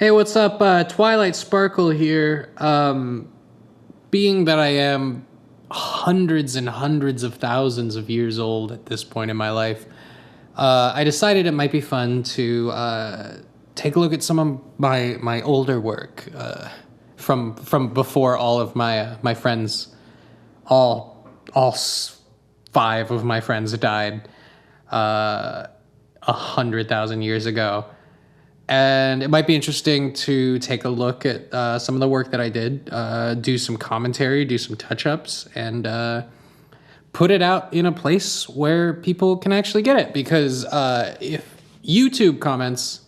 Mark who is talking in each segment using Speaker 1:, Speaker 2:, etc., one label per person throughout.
Speaker 1: Hey, what's up? Twilight Sparkle here. Being that I am hundreds and hundreds of thousands of years old at this point in my life, I decided it might be fun to take a look at some of my older work from before all of my friends, five of my friends died 100,000 years ago. And it might be interesting to take a look at some of the work that I did, do some commentary, do some touch-ups, and put it out in a place where people can actually get it. Because if YouTube comments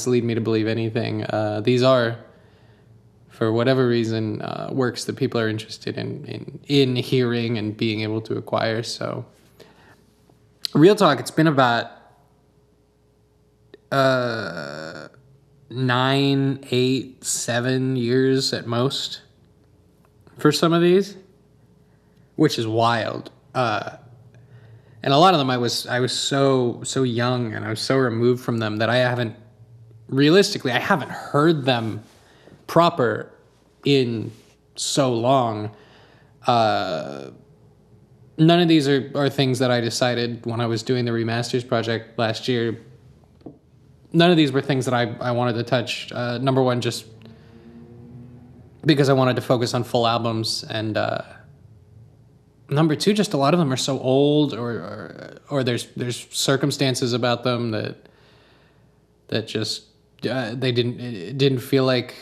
Speaker 1: lead me to believe anything, these are, for whatever reason, works that people are interested in hearing and being able to acquire. So, real talk, it's been about 9, 8, 7 years at most for some of these, which is wild. And a lot of them I was so young and I was so removed from them that I haven't heard them proper in so long. None of these are things that I decided when I was doing the remasters project last year. None of these were things that I wanted to touch. Number one, just because I wanted to focus on full albums, and number two, just a lot of them are so old, or there's circumstances about them that just it didn't feel like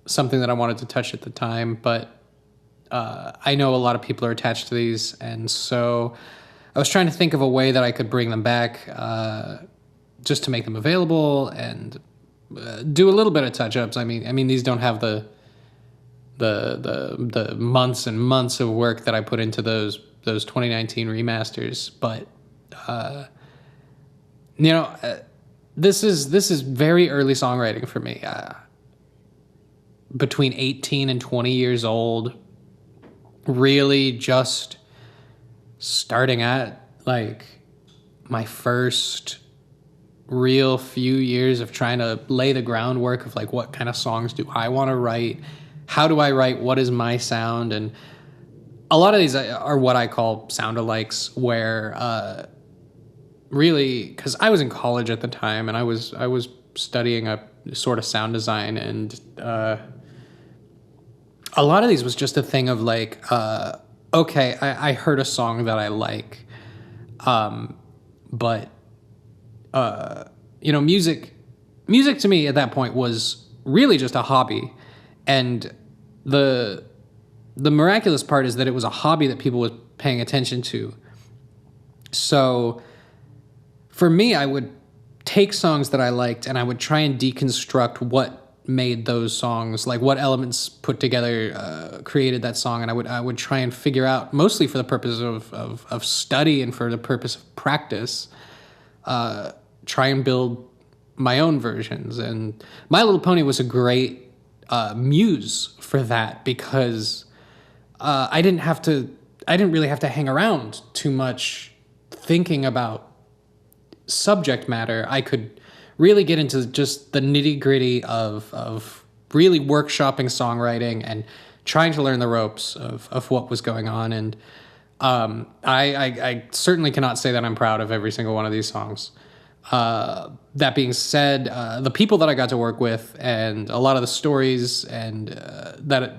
Speaker 1: something that I wanted to touch at the time. But I know a lot of people are attached to these, and so I was trying to think of a way that I could bring them back. Just to make them available and do a little bit of touch-ups. I mean, these don't have the months and months of work that I put into those 2019 remasters. But this is very early songwriting for me. Between 18 and 20 years old, really just starting at like my first real few years of trying to lay the groundwork of like, what kind of songs do I want to write? How do I write? What is my sound? And a lot of these are what I call sound-alikes, where really, because I was in college at the time and I was studying a sort of sound design, and a lot of these was just a thing of like, okay, I heard a song that I like, but music to me at that point was really just a hobby. And the miraculous part is that it was a hobby that people were paying attention to. So for me, I would take songs that I liked and I would try and deconstruct what made those songs, like what elements put together created that song. And I would try and figure out, mostly for the purpose of study and for the purpose of practice, try and build my own versions. And My Little Pony was a great muse for that, because I didn't really have to hang around too much thinking about subject matter. I could really get into just the nitty-gritty of really workshopping songwriting and trying to learn the ropes of what was going on. And I certainly cannot say that I'm proud of every single one of these songs. That being said, the people that I got to work with and a lot of the stories and that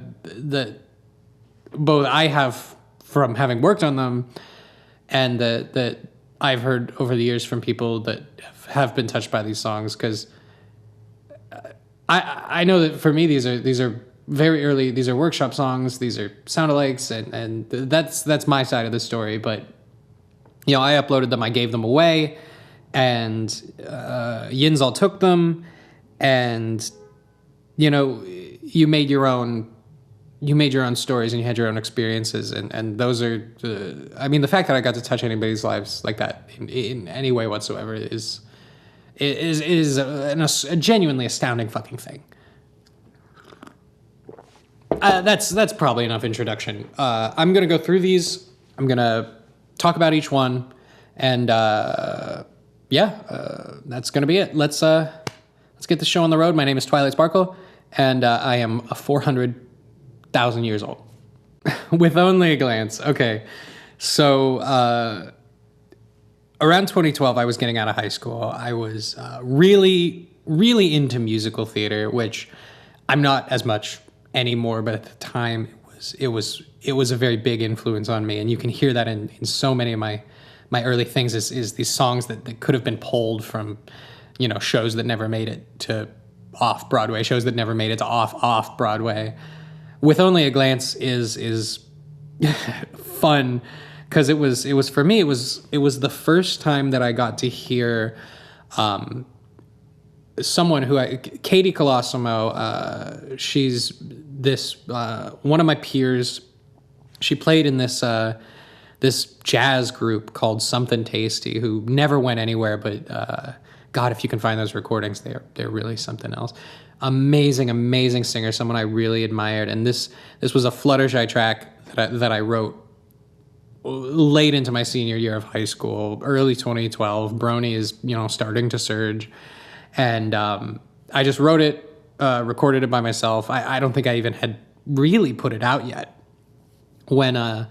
Speaker 1: both I have from having worked on them and that I've heard over the years from people that have been touched by these songs, because I know that for me these are very early. These are workshop songs. These are sound-alikes, and that's my side of the story. But I uploaded them. I gave them away. And Yinzal took them, and you made your own stories and you had your own experiences, and those are the fact that I got to touch anybody's lives like that in any way whatsoever is a genuinely astounding fucking thing. That's probably enough introduction. I'm gonna go through these. I'm gonna talk about each one, and that's going to be it. Let's get the show on the road. My name is Twilight Sparkle, and I am 400,000 years old. With only a glance. Okay. So around 2012, I was getting out of high school. I was really, really into musical theater, which I'm not as much anymore, but at the time it was a very big influence on me. And you can hear that in so many of my early things is these songs that could have been pulled from, shows that never made it to off Broadway, shows that never made it to off Broadway. With Only a Glance is fun because it was for me, it was the first time that I got to hear someone Katie Colosimo, she's this one of my peers. She played in this jazz group called Something Tasty, who never went anywhere, but God, if you can find those recordings, they're really something else. Amazing singer, someone I really admired. And this was a Fluttershy track that I wrote late into my senior year of high school, early 2012. Brony is, starting to surge. And I just wrote it, recorded it by myself. I don't think I even had really put it out yet when I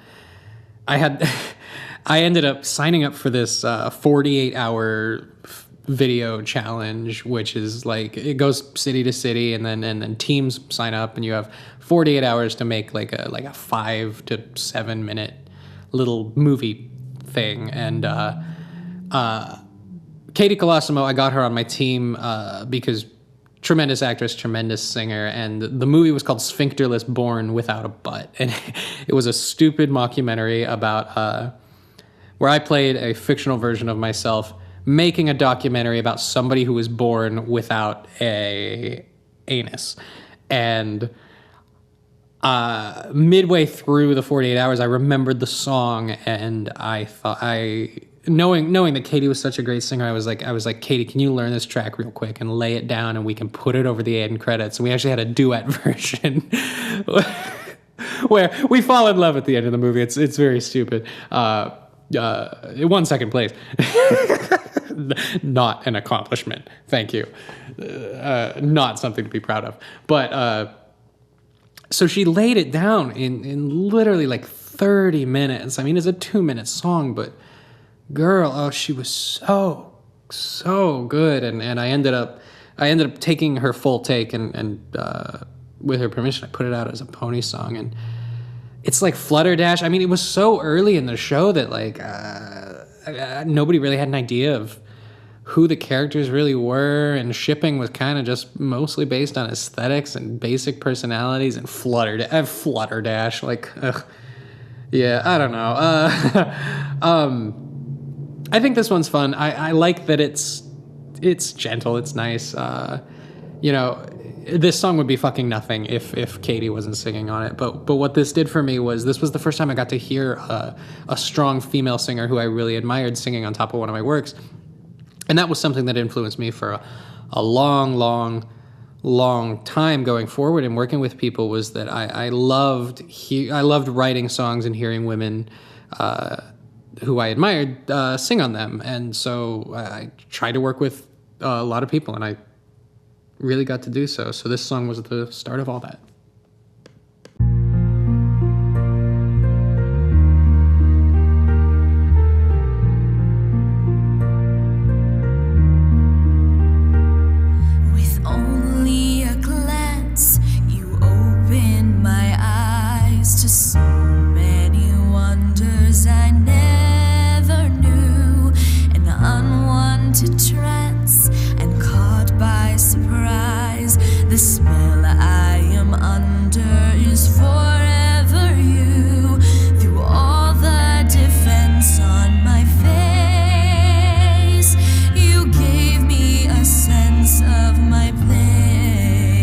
Speaker 1: ended up signing up for this 48-hour video challenge, which is like, it goes city to city, and then teams sign up, and you have 48 hours to make like a 5 to 7 minute little movie thing. And Katie Colosimo, I got her on my team because tremendous actress, tremendous singer, and the movie was called Sphincterless Born Without a Butt, and it was a stupid mockumentary about where I played a fictional version of myself making a documentary about somebody who was born without a anus. And midway through the 48 hours, I remembered the song, and I thought, knowing that Katie was such a great singer, I was like, Katie, can you learn this track real quick and lay it down, and we can put it over the end credits? And we actually had a duet version where we fall in love at the end of the movie. It's very stupid. It won second place. Not an accomplishment. Thank you. Not something to be proud of. But so she laid it down in literally like 30 minutes. I mean, it's a 2-minute song, but girl, she was so good. And I ended up taking her full take, and with her permission, I put it out as a pony song. And it's like Flutterdash. I mean, it was so early in the show that like nobody really had an idea of who the characters really were, and shipping was kind of just mostly based on aesthetics and basic personalities. And Flutterdash, like, yeah, I don't know. I think this one's fun. I like that it's gentle, it's nice. This song would be fucking nothing if Katie wasn't singing on it. But what this did for me was, this was the first time I got to hear a strong female singer who I really admired singing on top of one of my works. And that was something that influenced me for a long time going forward and working with people, was that I loved writing songs and hearing women who I admired sing on them. And so I tried to work with a lot of people, and I really got to do so. So this song was the start of all that.
Speaker 2: With only a glance, you opened my eyes to so many wonders I never knew, an unwanted trance, and caught by surprise, the spell I am under is forever you. Through all the defense on my face, you gave me a sense of my place.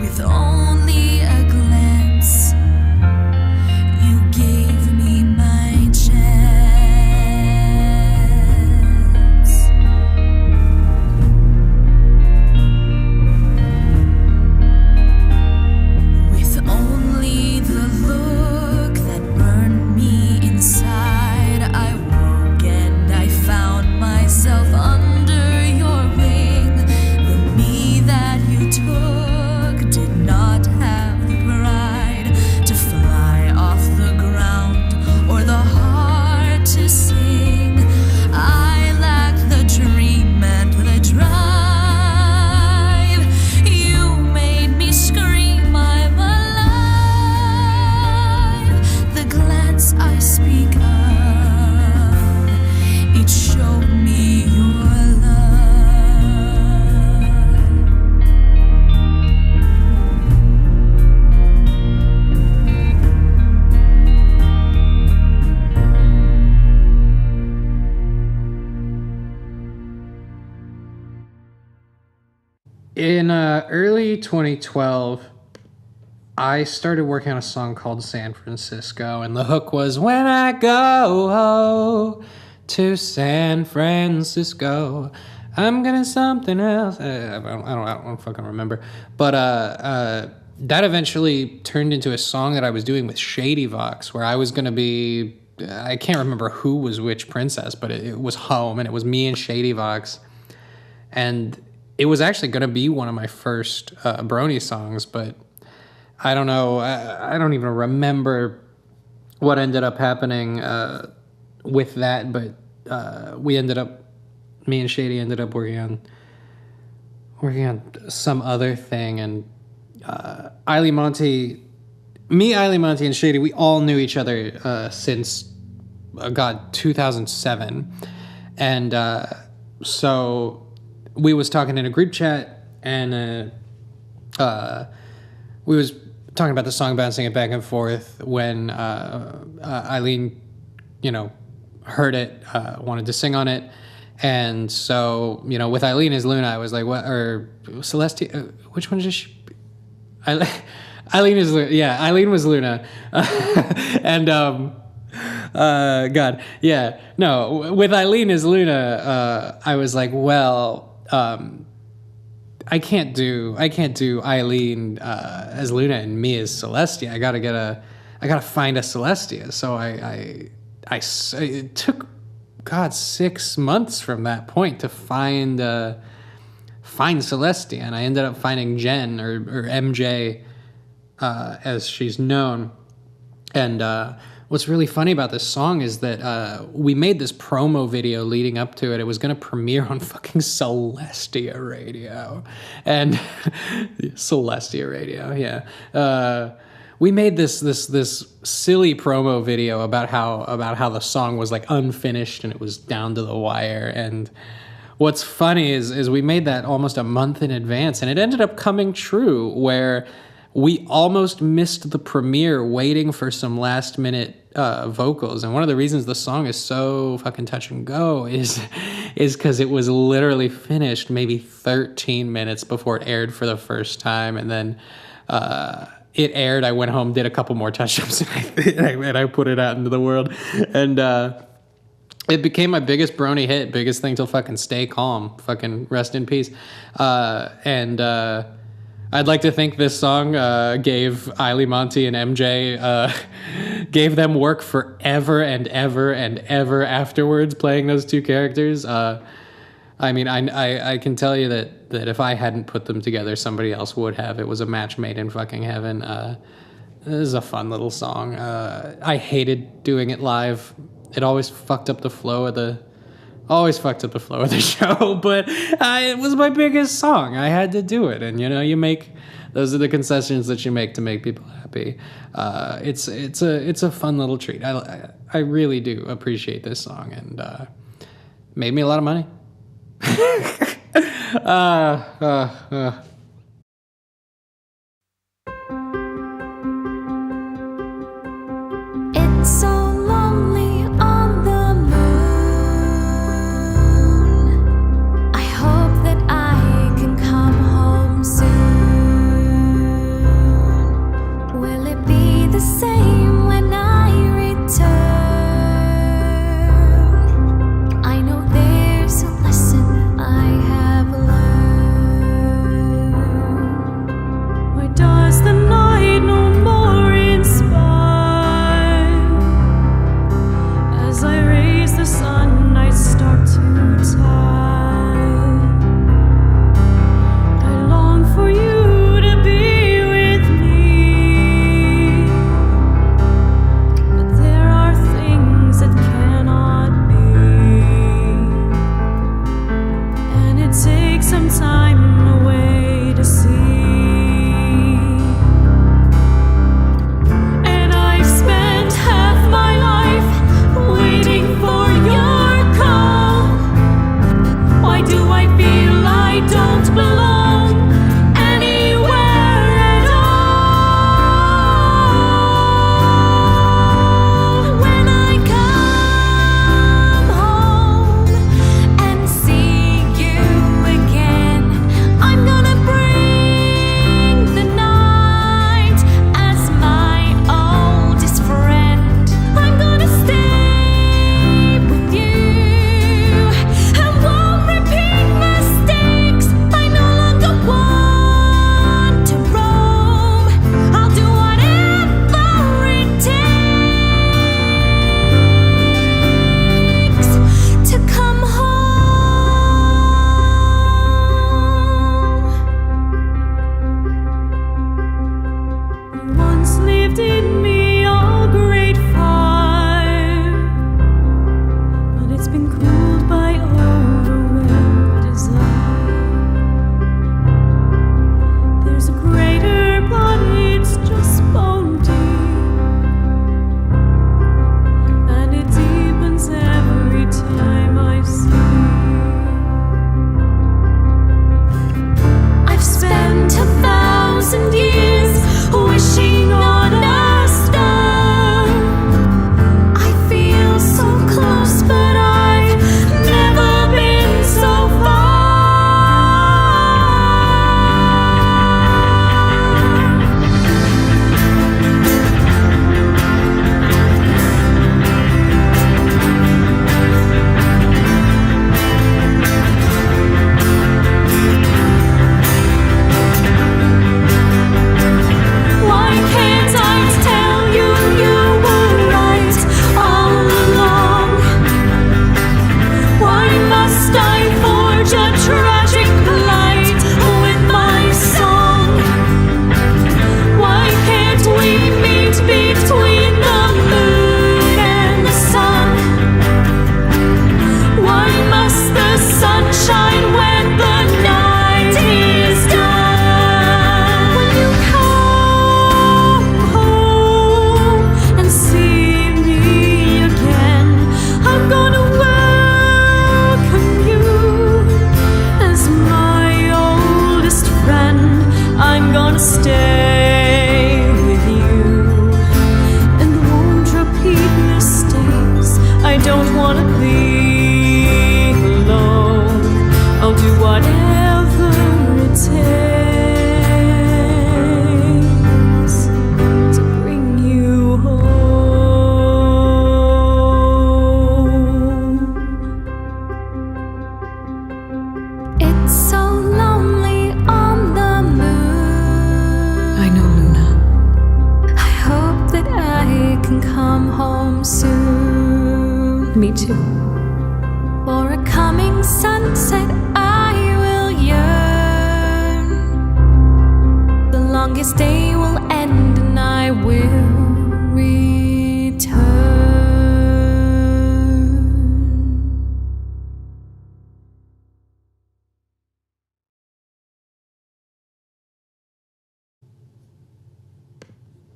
Speaker 2: With only a glance, you gave me my chance. showed me your love.
Speaker 1: In early 2012, I started working on a song called San Francisco, and the hook was, when I go to San Francisco, I'm gonna something else. I don't fucking remember. But that eventually turned into a song that I was doing with Shady Vox, where I was gonna be, I can't remember who was which princess, but it was home, and it was me and Shady Vox. And it was actually going to be one of my first Brony songs, but I don't know. I don't even remember what ended up happening with that, but me and Shady ended up working on some other thing, and Eileen Monty, and Shady, we all knew each other since, 2007, and so we was talking in a group chat, and we was talking about the song, bouncing it back and forth, when Eileen, heard it, wanted to sing on it. And so, with Eileen as Luna, I was like, what, or Celestia, which one is she? Eileen is Luna. Yeah, Eileen was Luna. And, God, yeah. No, with Eileen as Luna, I was like, well, I can't do Eileen as Luna and me as Celestia. I gotta find a Celestia. So it took, God, 6 months from that point to find Celestia, and I ended up finding Jen, or MJ, as she's known. And what's really funny about this song is that we made this promo video leading up to it. It was going to premiere on fucking Celestia Radio. And Celestia Radio, yeah. We made this silly promo video about how the song was like unfinished and it was down to the wire. And what's funny is we made that almost a month in advance, and it ended up coming true, where we almost missed the premiere waiting for some last minute vocals. And one of the reasons the song is so fucking touch and go is because it was literally finished maybe 13 minutes before it aired for the first time. And then it aired, I went home, did a couple more touch-ups, and I put it out into the world. And it became my biggest Brony hit, biggest thing till fucking Stay Calm, fucking rest in peace. I'd like to think this song gave Eileen Monty and MJ, gave them work forever and ever and ever afterwards, playing those two characters. I can tell you that if I hadn't put them together, somebody else would have. It was a match made in fucking heaven. This is a fun little song. I hated doing it live. It always fucked up the flow of the show, but it was my biggest song. I had to do it, and those are the concessions that you make to make people happy. It's a fun little treat. I really do appreciate this song, and made me a lot of money.
Speaker 2: It's so lonely on the moon. I hope that I can come home soon. Will it be the same when I return? I know there's a lesson I have learned. Me too. For a coming sunset, I will yearn. The longest day will end, and I will return.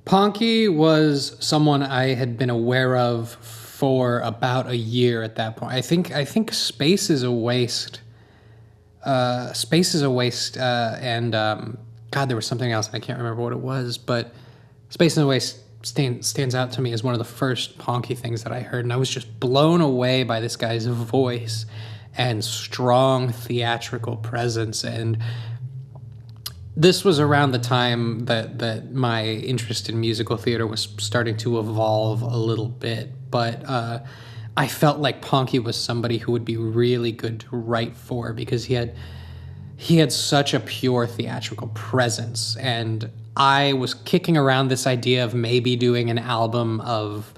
Speaker 1: Ponky was someone I had been aware of for about a year at that point. I think Space is a Waste. Space is a Waste, and God, there was something else, and I can't remember what it was, but Space is a Waste stands out to me as one of the first Ponky things that I heard, and I was just blown away by this guy's voice and strong theatrical presence. And this was around the time that my interest in musical theater was starting to evolve a little bit, but I felt like Ponky was somebody who would be really good to write for, because he had such a pure theatrical presence. And I was kicking around this idea of maybe doing an album of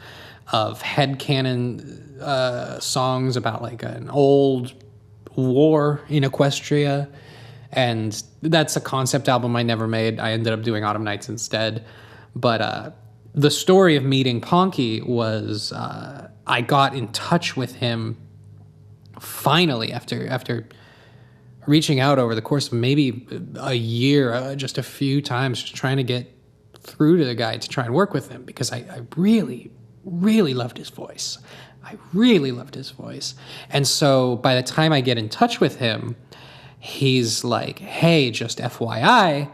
Speaker 1: headcanon songs about like an old war in Equestria. And that's a concept album I never made. I ended up doing Autumn Nights instead. But the story of meeting Ponky was I got in touch with him finally after reaching out over the course of maybe a year, just a few times, just trying to get through to the guy to try and work with him, because I really, really loved his voice. I really loved his voice. And so by the time I get in touch with him, he's like, hey, just FYI,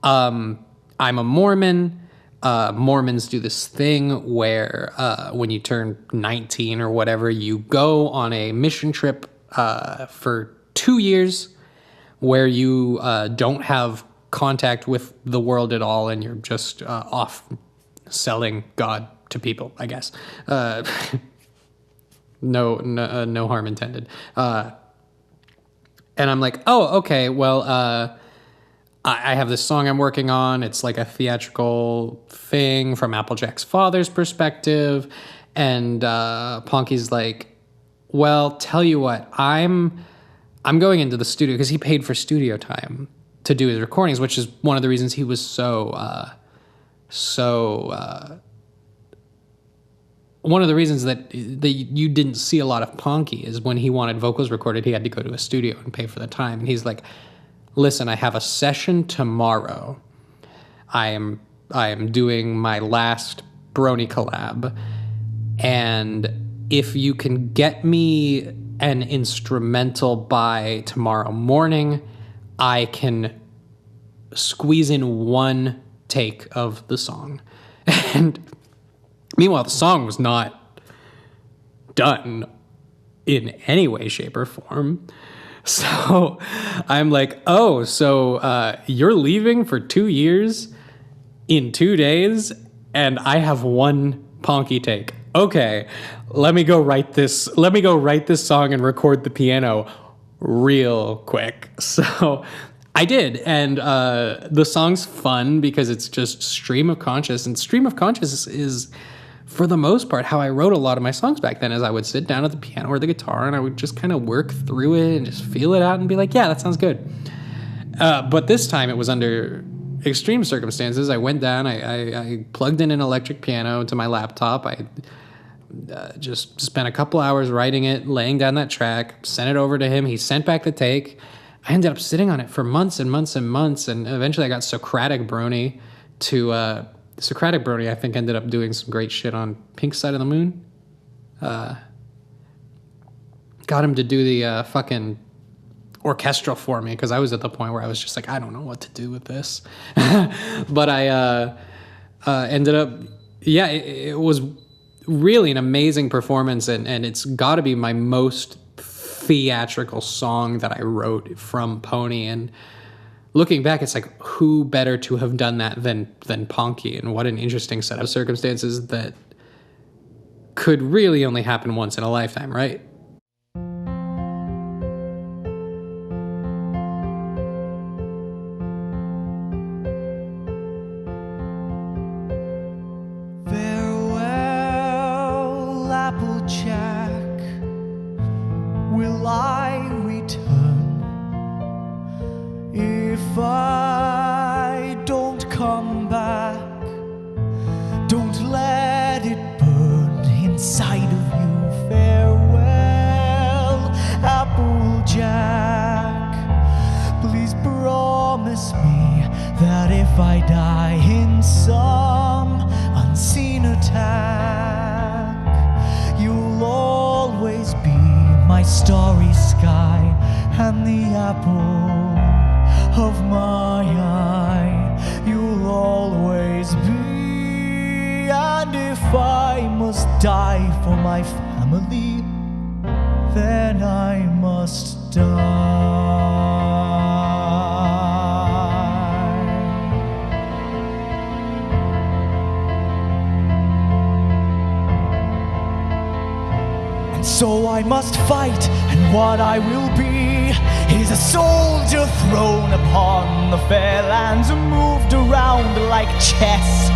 Speaker 1: I'm a Mormon. Mormons do this thing where when you turn 19 or whatever, you go on a mission trip for 2 years where you don't have contact with the world at all, and you're just off selling God to people, I guess. No harm intended. And I'm like, oh, okay, well, I have this song I'm working on. It's like a theatrical thing from Applejack's father's perspective. And Ponky's like, well, tell you what, I'm going into the studio, because he paid for studio time to do his recordings, which is one of the reasons he was one of the reasons that you didn't see a lot of Ponky is when he wanted vocals recorded, he had to go to a studio and pay for the time. And he's like, listen, I have a session tomorrow. I am doing my last Brony collab. And if you can get me an instrumental by tomorrow morning, I can squeeze in one take of the song. And meanwhile, the song was not done in any way, shape, or form. So I'm like, oh, so you're leaving for 2 years in 2 days, and I have one Ponky take. Okay, let me go write this song and record the piano real quick. So I did, and the song's fun because it's just stream of conscious, and stream of conscious is, for the most part, how I wrote a lot of my songs back then. Is I would sit down at the piano or the guitar, and I would just kind of work through it and just feel it out and be like, yeah, that sounds good. But this time it was under extreme circumstances. I went down, I plugged in an electric piano to my laptop. I just spent a couple hours writing it, laying down that track, sent it over to him. He sent back the take. I ended up sitting on it for months and months and months, and eventually I got Socratic Brony to... Socratic Brony, I think, ended up doing some great shit on Pink Side of the Moon. Got him to do the fucking orchestral for me, because I was at the point where I was just like, I don't know what to do with this. But I ended up... Yeah, it was really an amazing performance, and it's got to be my most theatrical song that I wrote from Pony. And looking back, it's like, who better to have done that than Ponky? And what an interesting set of circumstances that could really only happen once in a lifetime, right?
Speaker 3: Farewell, Applejack. if I don't come back, don't let it burn inside of you. Farewell, Applejack. Please promise me that if I die in some unseen attack, you'll always be my starry sky and the apple of my eye. You'll always be, and if I must die for my family, then I must die. And so I must fight, and what I will be is a soldier thrown upon the fair lands, moved around like chess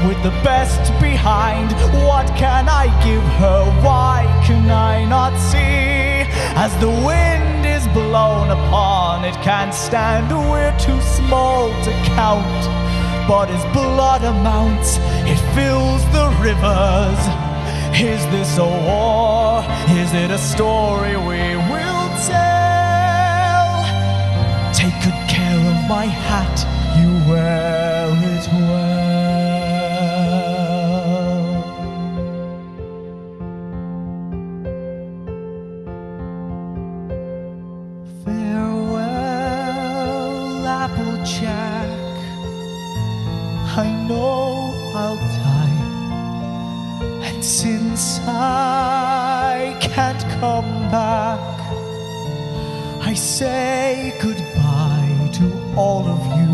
Speaker 3: with the best behind. What can I give her? Why can I not see? As the wind is blown upon, it can't stand. We're too small to count, but as blood amounts, it fills the rivers. Is this a war? Is it a story we will tell? Take good care of my hat, you wear it well. Farewell, Applejack. I know I'll die, and since I can't come back, I say goodbye to all of you.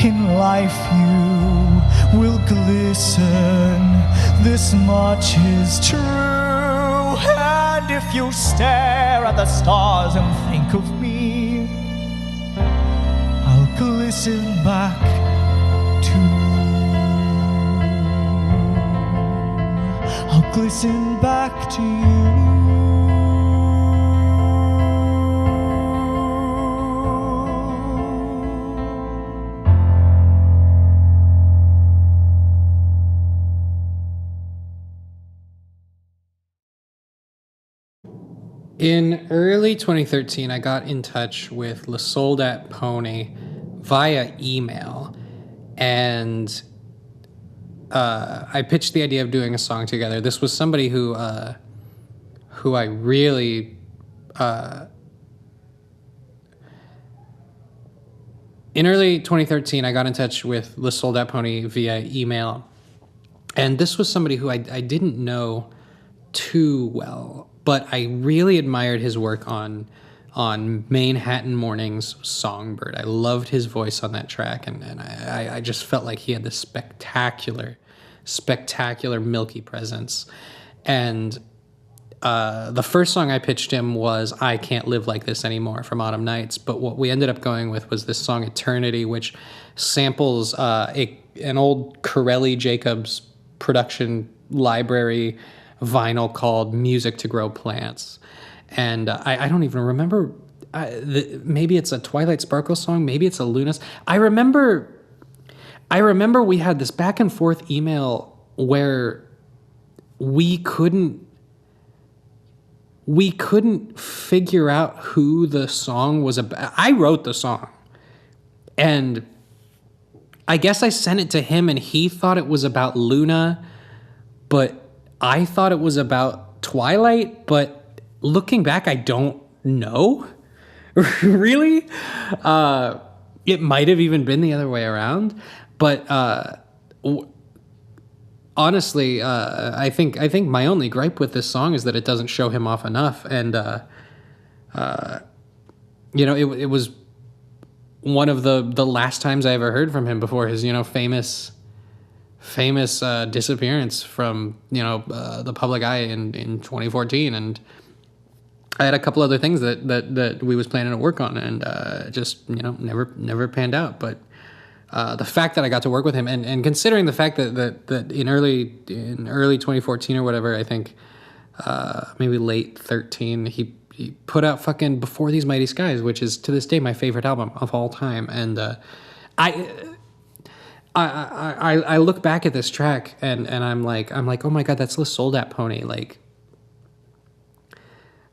Speaker 3: In life you will glisten, this much is true. And if you stare at the stars and think of me, I'll glisten back too. I'll glisten back to you.
Speaker 1: In early 2013, I got in touch with La Soldat Pony via email, and I pitched the idea of doing a song together. This was somebody who I really in early 2013, I got in touch with La Soldat Pony via email, and this was somebody who I didn't know too well, but I really admired his work on Manhattan Morning's Songbird. I loved his voice on that track, and I just felt like he had this spectacular milky presence. And the first song I pitched him was I Can't Live Like This Anymore from Autumn Nights, but what we ended up going with was this song Eternity, which samples an old Corelli Jacobs production library vinyl called Music to Grow Plants. And I don't even remember, maybe it's a Twilight Sparkle song, maybe it's a Lunas. I remember we had this back and forth email where we couldn't figure out who the song was about. I wrote the song, and I guess I sent it to him, and he thought it was about Luna, but I thought it was about Twilight. But looking back, I don't know. Really? It might have even been the other way around. But honestly, I think my only gripe with this song is that it doesn't show him off enough. And it was one of the last times I ever heard from him before his famous disappearance from the public eye in 2014. And I had a couple other things that we was planning to work on, and just never panned out. But the fact that I got to work with him, and considering the fact that in early 2014 or whatever, I think maybe late 13, he he put out fucking Before These Mighty Skies, which is to this day my favorite album of all time. And I look back at this track and I'm like, oh my God, that's La Soldat Pony. Like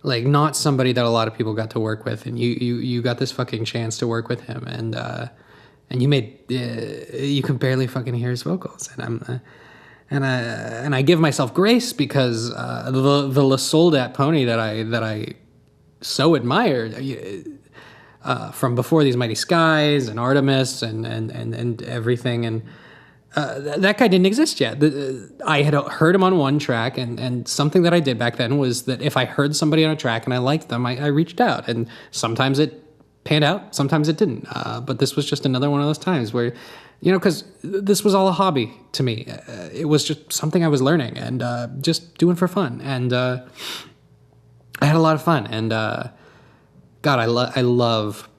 Speaker 1: not somebody that a lot of people got to work with, and you got this fucking chance to work with him, and you made you can barely fucking hear his vocals, and I give myself grace because the La Soldat Pony that I so admired from Before These Mighty Skies and Artemis and everything, and that guy didn't exist yet. I had heard him on one track, and something that I did back then was that if I heard somebody on a track and I liked them, I reached out, and sometimes it panned out, sometimes it didn't. But this was just another one of those times where, because this was all a hobby to me. It was just something I was learning and just doing for fun, and I had a lot of fun. And God, I love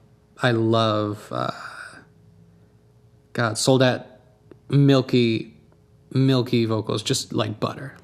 Speaker 1: God, Soldat. Milky vocals, just like butter.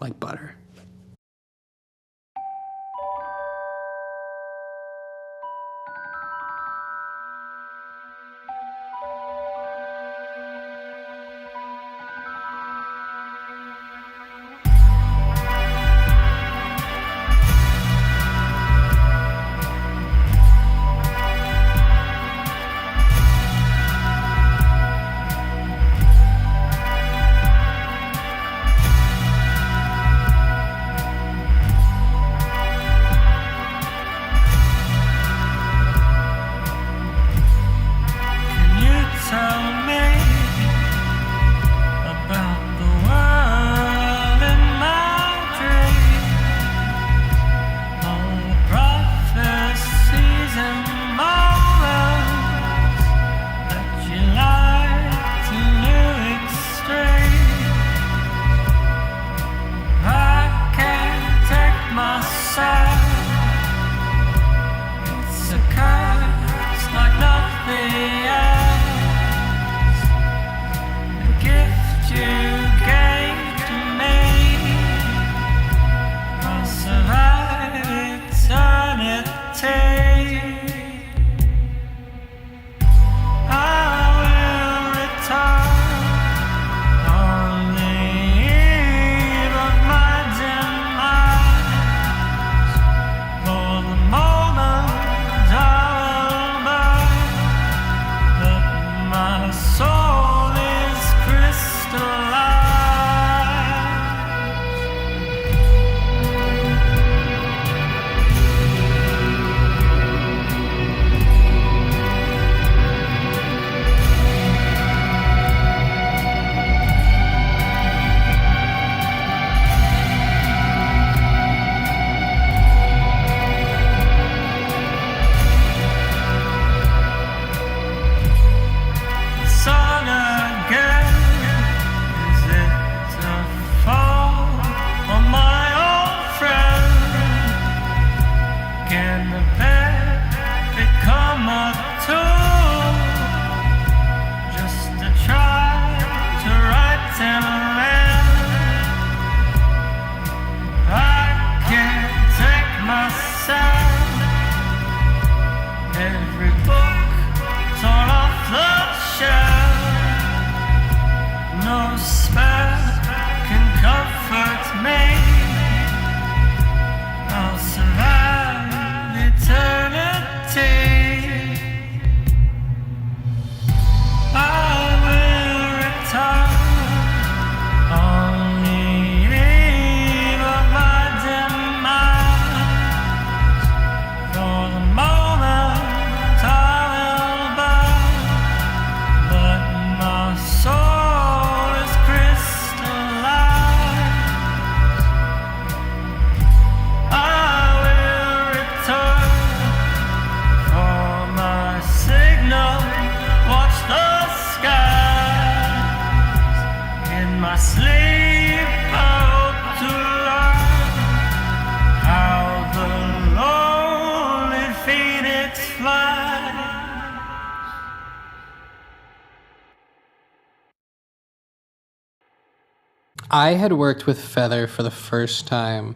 Speaker 1: I had worked with Feather for the first time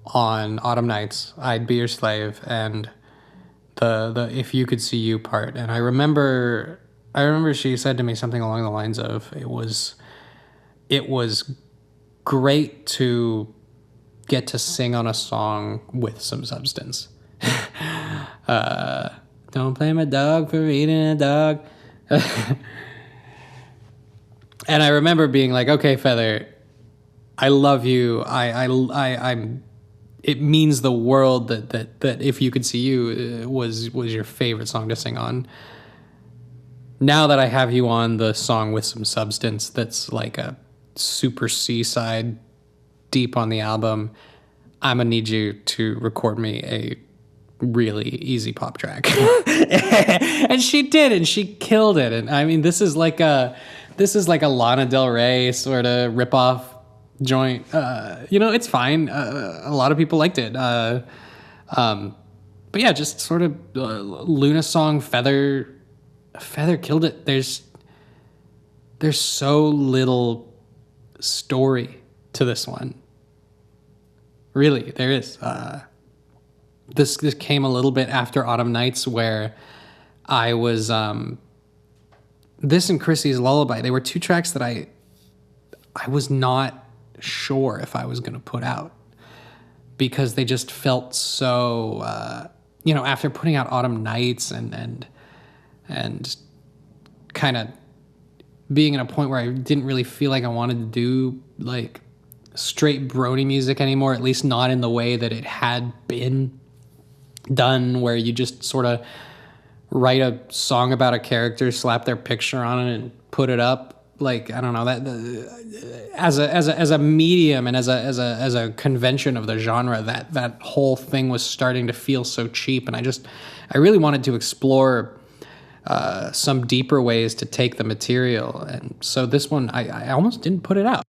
Speaker 1: on Autumn Nights, I'd Be Your Slave, and the If You Could See You part. And I remember she said to me something along the lines of, it was great to get to sing on a song with some substance. Don't blame a dog for eating a dog. And I remember being like, okay, Feather, I love you. I'm. It means the world that If You Could See You was your favorite song to sing on. Now that I have you on the song with some substance, that's like a super C-side, deep on the album, I'm gonna need you to record me a really easy pop track. And she did, and she killed it. And I mean, this is like a Lana Del Rey sort of ripoff joint. It's fine. A lot of people liked it. But yeah, just sort of Luna song. Feather killed it. There's so little story to this one. Really, there is. This came a little bit after Autumn Nights, where I was this and Chrissy's Lullaby. They were two tracks that I was not sure if I was going to put out, because they just felt so after putting out Autumn Nights and kind of being at a point where I didn't really feel like I wanted to do like straight brony music anymore, at least not in the way that it had been done, where you just sort of write a song about a character, slap their picture on it, and put it up. Like, I don't know, that as a medium and as a convention of the genre, that whole thing was starting to feel so cheap, and I really wanted to explore some deeper ways to take the material, and so this one I almost didn't put it out.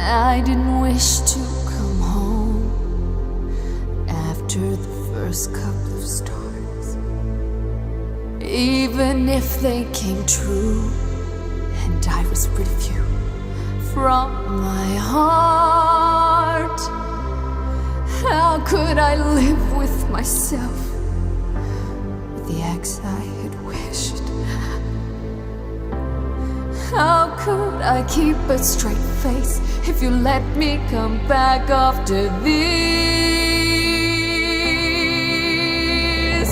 Speaker 2: I didn't wish to come home after the first couple of stars, even if they came true and I was rid of you from my heart. How could I live with myself, with the ex I had wished? How could I keep a straight face if you let me come back after this?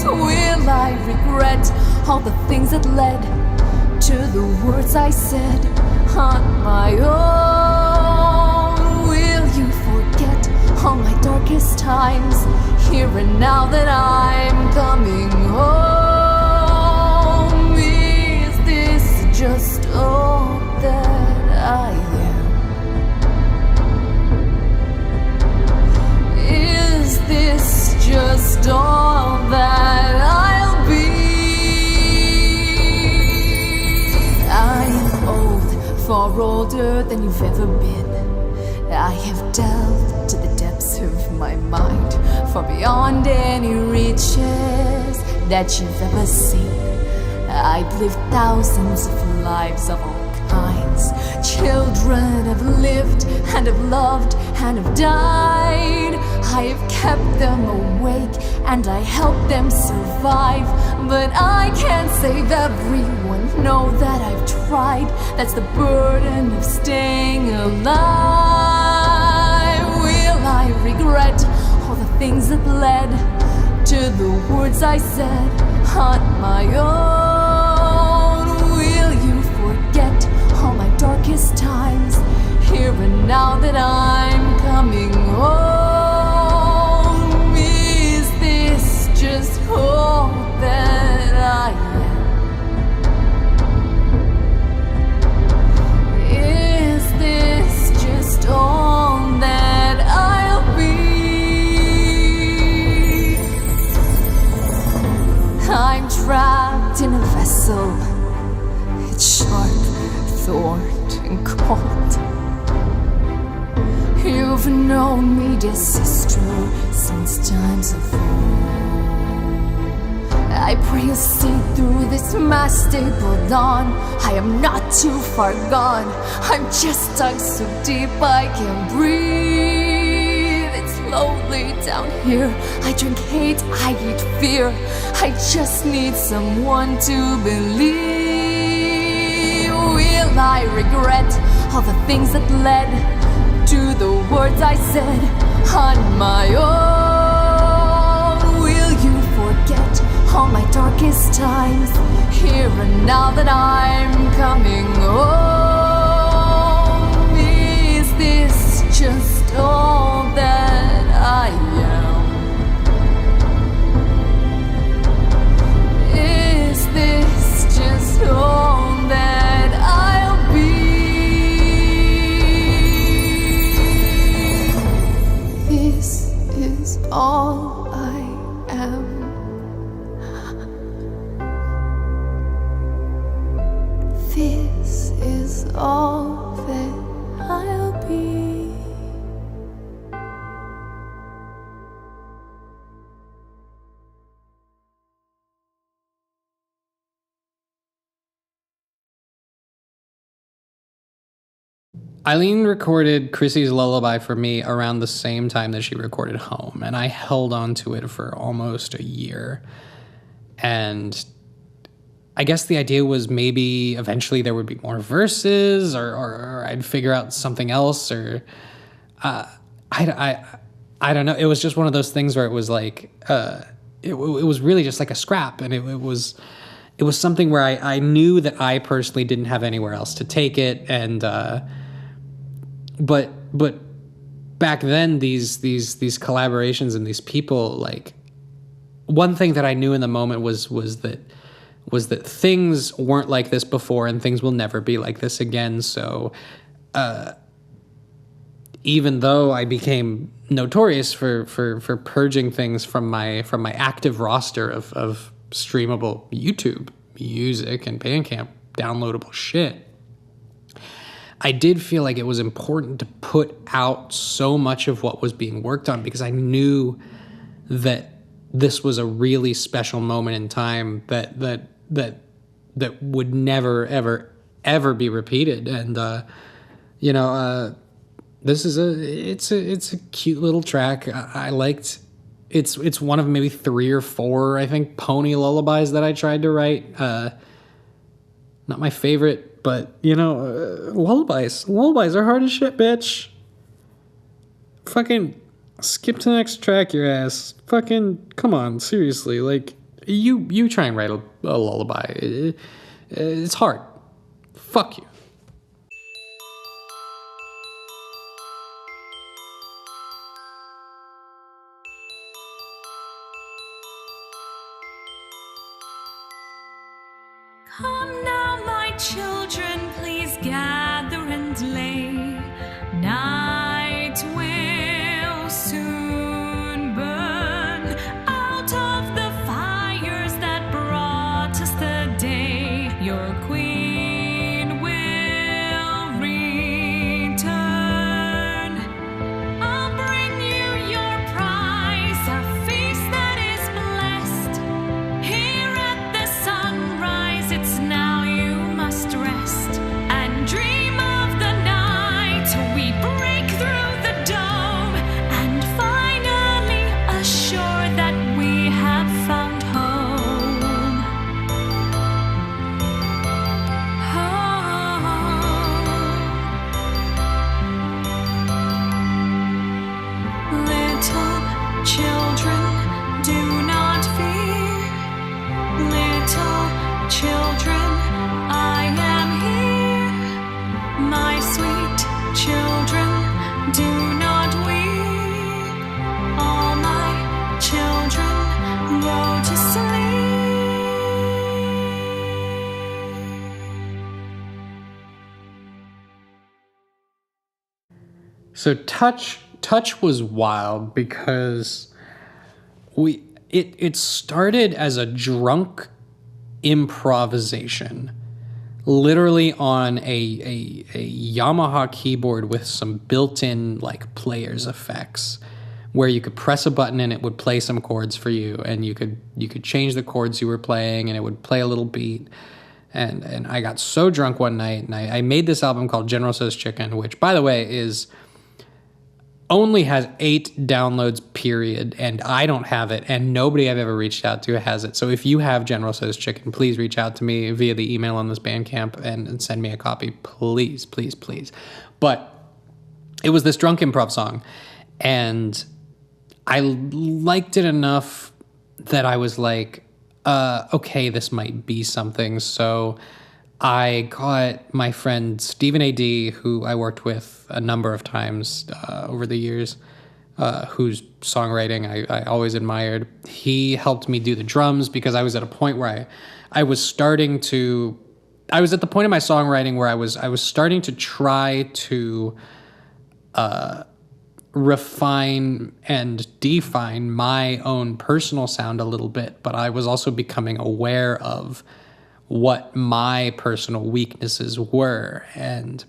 Speaker 2: Will I regret all the things that led to the words I said on my own? Will you forget all my darkest times here and now that I'm coming home? Is this just all that I am? Is this just all that I'll be? I'm old, far older than you've ever been. I have delved to the depths of my mind, far beyond any reaches that you've ever seen. I've lived thousands of lives of all kinds. Children have lived and have loved and have died. I have kept them awake and I helped them survive. But I can't save everyone, know that I've tried. That's the burden of staying alive. Will I regret all the things that led to the words I said on my own? Will you forget all my darkest times here and now that I'm coming home? Is this just all that I am? Is this just all that I'll be? I'm trapped in a vessel. It's sharp, thorned, and cold. You've known me, dear sister, since times of old. I pray you see through this my stable dawn. I am not too far gone. I'm just dug so deep I can't breathe. It's lonely down here. I drink hate, I eat fear. I just need someone to believe. Will I regret all the things that led to the words I said on my own? Will you forget all my darkest times, here and now that I'm coming home? Is this just all that I am? Is this just all that I'll be? This is all I am. This is all that I'll be.
Speaker 1: Eileen recorded Chrissy's Lullaby for me around the same time that she recorded Home, and I held on to it for almost a year. And I guess the idea was maybe eventually there would be more verses, or I'd figure out something else, or I don't know. It was just one of those things where it was like it was really just like a scrap, and it was something where I knew that I personally didn't have anywhere else to take it, and but back then these collaborations and these people, like, one thing that I knew in the moment was that things weren't like this before, and things will never be like this again. So even though I became notorious for purging things from my active roster of streamable YouTube music and Bandcamp downloadable shit, I did feel like it was important to put out so much of what was being worked on, because I knew that this was a really special moment in time that would never ever be repeated. And this is it's a cute little track. I liked it's one of maybe 3 or 4, I think, pony lullabies that I tried to write. Not my favorite, but lullabies are hard as shit, bitch. Fucking skip to the next track, your ass. Fucking come on, seriously. Like, you try and write a lullaby. It's hard. Fuck you.
Speaker 4: Come now, my children, please gather and lay. Night will soon burn out of the fires that brought us the day. Your queen will return. I'll bring you your prize, a feast that is blessed. Here at the sunrise, it's now you must rest and dream of the night we break through the dome and finally assure that we have found home. Little children, do not fear. Little children, I am here. My sweet children, do not weep. All my children go to sleep.
Speaker 1: So touch was wild, because it started as a drunk improvisation literally on a Yamaha keyboard with some built-in like players effects, where you could press a button and it would play some chords for you, and you could change the chords you were playing and it would play a little beat. And I got so drunk one night, and I made this album called General Tso's Chicken, which, by the way, only has 8 downloads, period, and I don't have it, and nobody I've ever reached out to has it. So if you have General Tso's Chicken, please reach out to me via the email on this Bandcamp and send me a copy, please, please, please. But it was this drunk improv song, and I liked it enough that I was like, okay, this might be something. So I got my friend Stephen A.D., who I worked with a number of times over the years, whose songwriting I always admired. He helped me do the drums because I was at a point where I was at the point in my songwriting where I was starting to try to refine and define my own personal sound a little bit, but I was also becoming aware of what my personal weaknesses were, and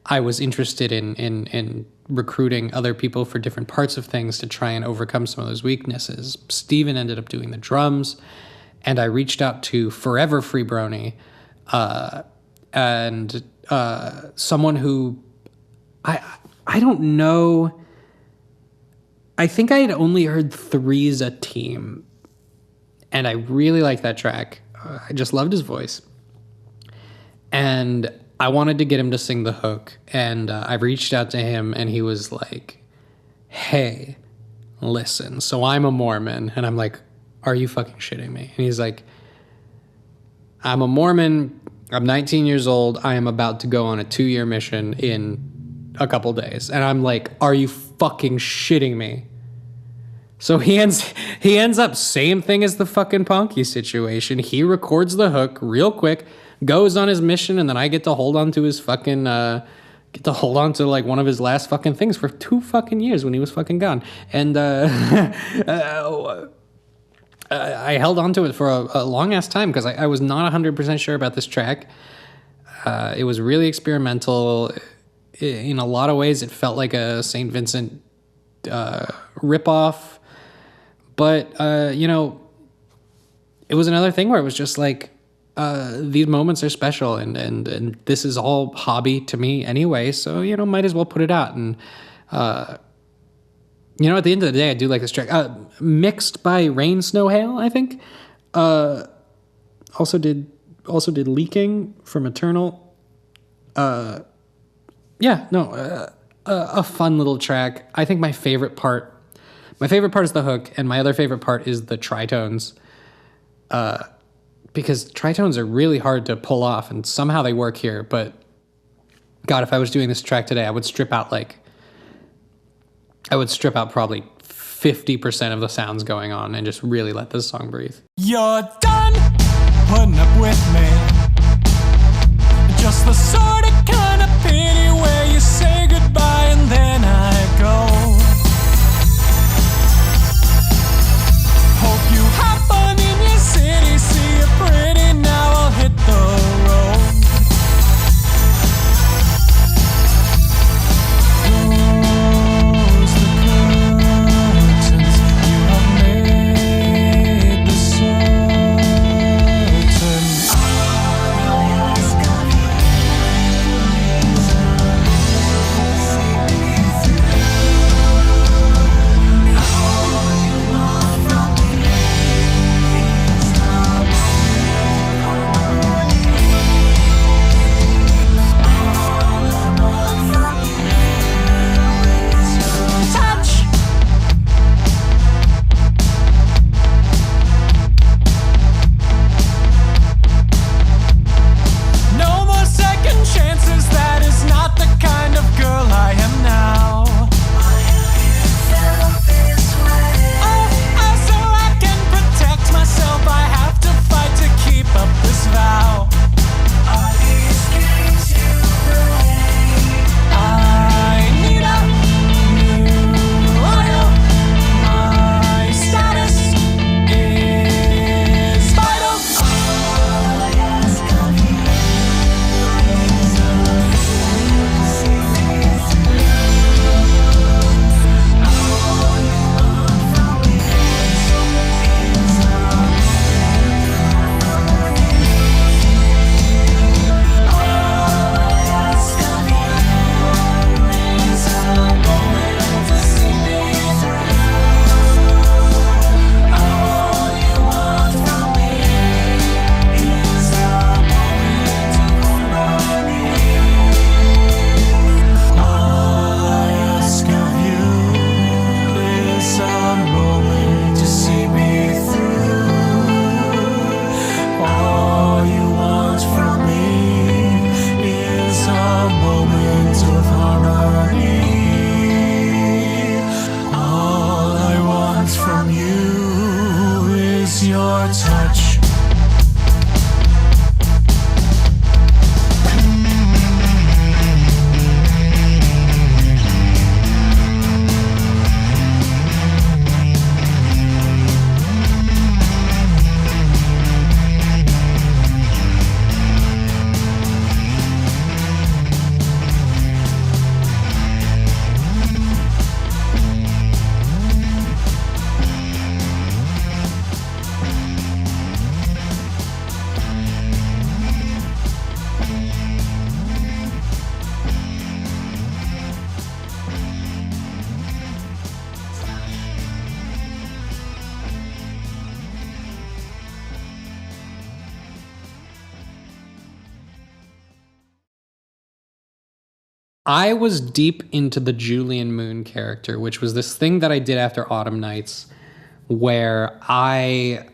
Speaker 1: I was interested in recruiting other people for different parts of things to try and overcome some of those weaknesses. Steven ended up doing the drums, and I reached out to Forever Free Brony, and someone who I don't know. I think I had only heard Three's a Team, and I really liked that track. I just loved his voice. And I wanted to get him to sing the hook, and I reached out to him, and he was like, hey, listen, so I'm a Mormon. And I'm like, are you fucking shitting me? And he's like, I'm a Mormon. I'm 19 years old. I am about to go on a 2-year mission in a couple days. And I'm like, are you fucking shitting me? So he ends up same thing as the fucking Ponky situation. He records the hook real quick, goes on his mission, and then I get to hold on to his fucking like one of his last fucking things for 2 fucking years when he was fucking gone. And I held on to it for a long ass time because I was not 100% sure about this track. It was really experimental. In a lot of ways, it felt like a St. Vincent ripoff. But, it was another thing where it was just like, these moments are special, and this is all hobby to me anyway, so, might as well put it out. And, at the end of the day, I do like this track. Mixed by Rain, Snow, Hail, I think. Also did Leaking from Eternal. A fun little track. I think my favorite part is the hook, and my other favorite part is the tritones. Because tritones are really hard to pull off, and somehow they work here. But God, if I was doing this track today, I would strip out probably 50% of the sounds going on and just really let this song breathe.
Speaker 3: You're done putting up with me. Just the sort of kind of pity where you say goodbye and then I go. Hope you have fun in your city, see you pretty, now I'll hit the road. Close the curtains, you have made the certain.
Speaker 5: is your touch.
Speaker 1: I was deep into the Julian Moon character, which was this thing that I did after Autumn Nights, where I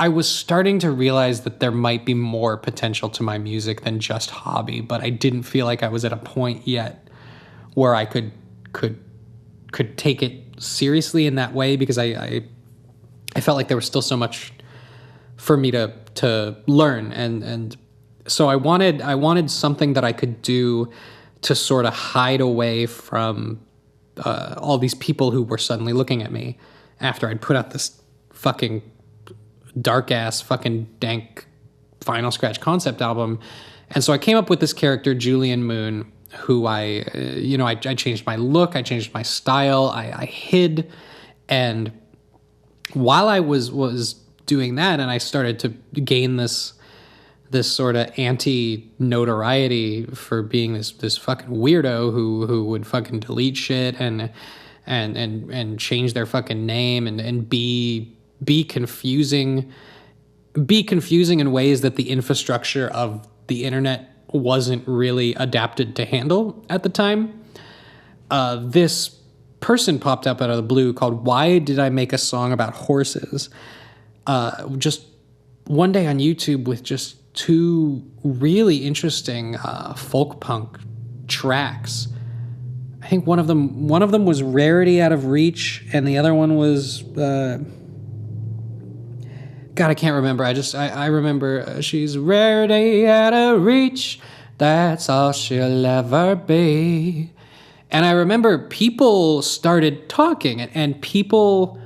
Speaker 1: was starting to realize that there might be more potential to my music than just hobby, but I didn't feel like I was at a point yet where I could take it seriously in that way, because I felt like there was still so much for me to learn, and so I wanted something that I could do to sort of hide away from all these people who were suddenly looking at me after I'd put out this fucking dark ass fucking dank Final Scratch concept album. And so I came up with this character, Julian Moon, who I changed my look, I changed my style, I hid. And while I was doing that, and I started to gain this sort of anti-notoriety for being this fucking weirdo who would fucking delete shit and change their fucking name and be confusing in ways that the infrastructure of the internet wasn't really adapted to handle at the time. This person popped up out of the blue called Why Did I Make a Song About Horses? Just one day on YouTube with just two really interesting folk punk tracks. I think one of them was Rarity Out of Reach, and the other one was God, I can't remember. I remember she's rarity out of reach, that's all she'll ever be. And I remember people started talking, and people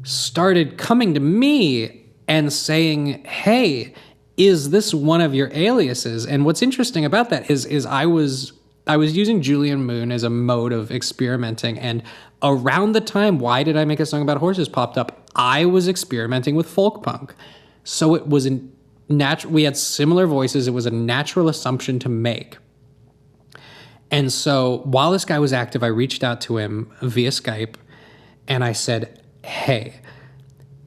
Speaker 1: started coming to me and saying, hey, is this one of your aliases? And what's interesting about that is I was using Julian Moon as a mode of experimenting, and around the time Why Did I Make a Song About Horses popped up, I was experimenting with folk punk. So it was we had similar voices, it was a natural assumption to make. And so while this guy was active, I reached out to him via Skype, and I said, hey,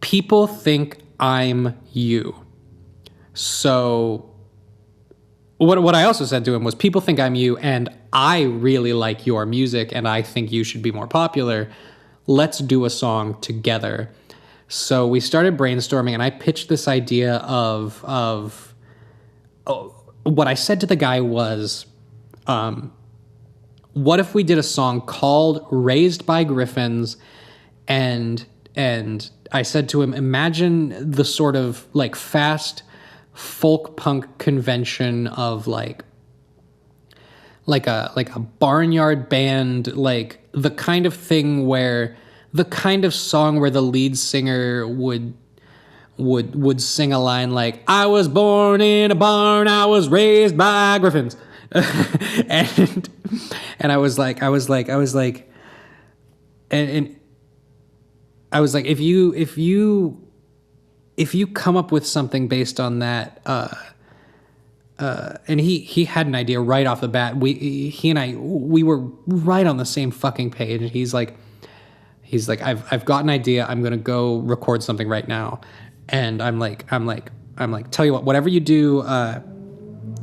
Speaker 1: people think I'm you. So what I also said to him was, people think I'm you, and I really like your music, and I think you should be more popular. Let's do a song together. So we started brainstorming, and I pitched this idea of what I said to the guy was, what if we did a song called Raised by Griffons, and I said to him, imagine the sort of like fast folk punk convention of like a barnyard band, like the kind of thing where the kind of song where the lead singer would sing a line like, I was born in a barn, I was raised by Griffons. and I was like, if you come up with something based on that, and he had an idea right off the bat. He and I were right on the same fucking page. And he's like, I've got an idea. I'm gonna go record something right now. And I'm like, tell you what, whatever you do,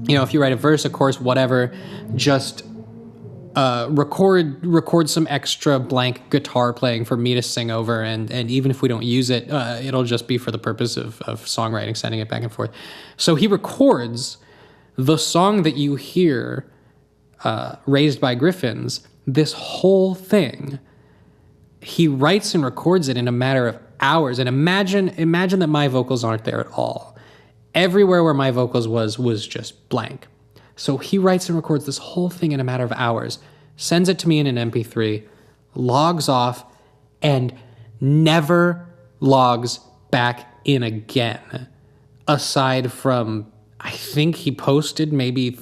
Speaker 1: if you write a verse, a chorus, whatever, just record some extra blank guitar playing for me to sing over, and even if we don't use it, it'll just be for the purpose of songwriting, sending it back and forth. So he records the song that you hear, Raised by Griffons, this whole thing. he writes and records it in a matter of hours. And imagine that my vocals aren't there at all. Everywhere where my vocals was just blank. So he writes and records this whole thing in a matter of hours, sends it to me in an MP3, logs off, and never logs back in again. Aside from, I think he posted maybe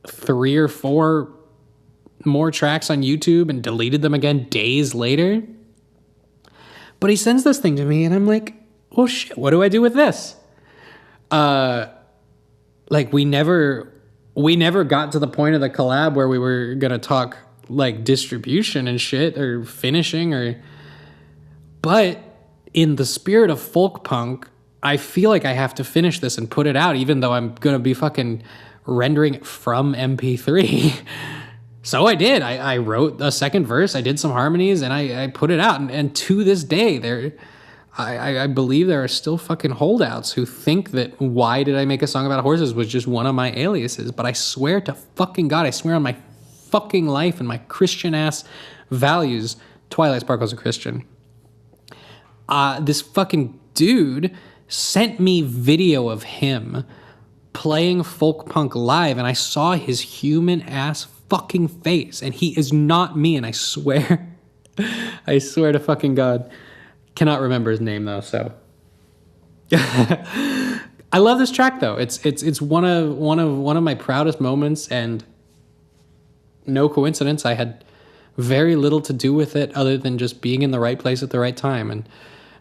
Speaker 1: 3 or 4 more tracks on YouTube and deleted them again days later. But he sends this thing to me and I'm like, well, shit, what do I do with this? Like we never got to the point of the collab where we were going to talk like distribution and shit or finishing but in the spirit of folk punk, I feel like I have to finish this and put it out, even though I'm going to be fucking rendering it from MP3. So I did. I wrote a second verse, I did some harmonies, and I put it out. And to this day, I believe there are still fucking holdouts who think that Why Did I Make a Song About Horses was just one of my aliases. But I swear to fucking God, I swear on my fucking life and my Christian-ass values, Twilight Sparkle's a Christian. This fucking dude sent me video of him playing folk punk live, and I saw his human-ass fucking face, and he is not me, and I swear to fucking God, cannot remember his name though. So I love this track though. It's one of my proudest moments, and no coincidence, I had very little to do with it other than just being in the right place at the right time. And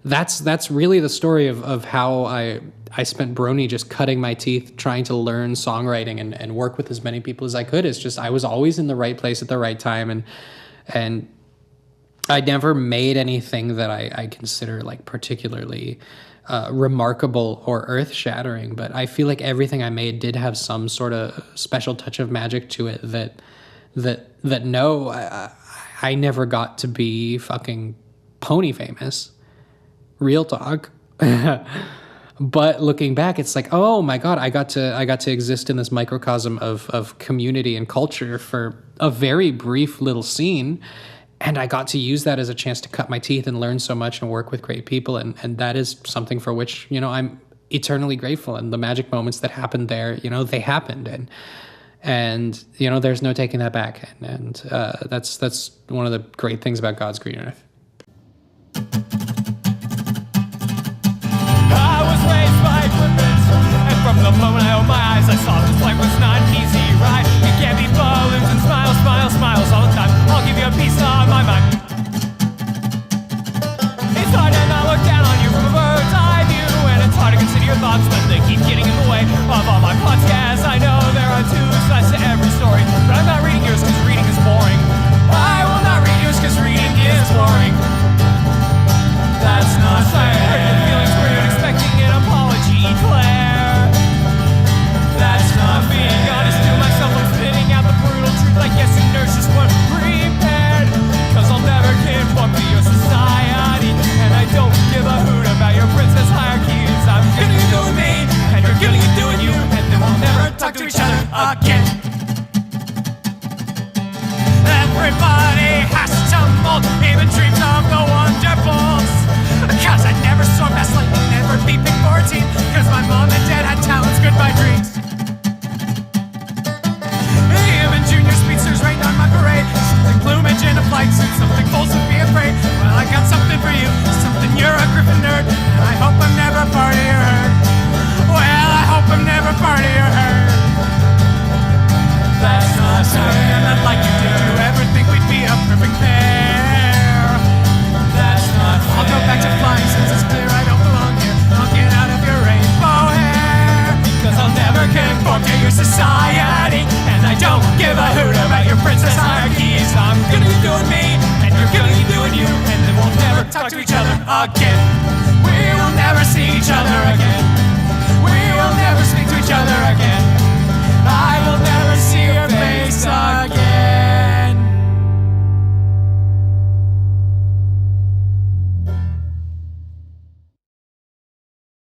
Speaker 1: that's really the story of how I spent Brony just cutting my teeth trying to learn songwriting and work with as many people as I could. It's just I was always in the right place at the right time, and I never made anything that I consider like particularly remarkable or earth-shattering, but I feel like everything I made did have some sort of special touch of magic to it that no, I never got to be fucking pony famous. Real talk. But looking back, it's like, oh my God, I got to exist in this microcosm of community and culture for a very brief little scene. And I got to use that as a chance to cut my teeth and learn so much and work with great people. And that is something for which, I'm eternally grateful. And the magic moments that happened there, they happened. And there's no taking that back. And that's one of the great things about God's green earth.
Speaker 3: I was raised by Griffons, and from the moment I opened my eyes, I saw this life was not an easy ride. It can't be balloons and smiles, smiles, smiles all the time. I'll give you a piece of my mind. It's hard to not look down on you from a bird's eye view, and it's hard to consider your thoughts when they keep getting in the way of all my podcasts. I know there are 2 sides to every story, but I'm not reading yours because reading is boring. I will not read yours because reading is boring. That's not fair. Feelings weird, expecting an apology, Claire. That's not being honest to myself. I'm spitting out the brutal truth like yes, you nurses weren't prepared. Cause I'll never conform to your society, and I don't give a hoot about your princess hierarchies. I'm gonna do me, and you're gonna do you, and then we'll never talk to each other again. Everybody has to mold, even dreams of the wonderfuls. Cause I never saw Mass Lightning, never beat Big 14. Cause my mom and dad had talents, goodbye dreams. Even junior speedsters rained on my parade. Something plumage in a flight suit, something false and be afraid. Well, I got something for you, something you're a Griffin nerd, and I hope I'm never part of your herd. Well, I hope I'm never part of your herd. That's not fair. And I'd like you to do everything, we'd be a perfect pair. That's not fair. I'll go back to flying since it's clear I don't belong here. I'll get out of your rainbow hair, cause I'll never conform to your society, and I don't give a hoot about your princess hierarchies. I'm gonna be doing me, and you're gonna be doing you, and then we'll never talk to each other again. We will never see each other again. We will never speak to each other again. I will never see your face again.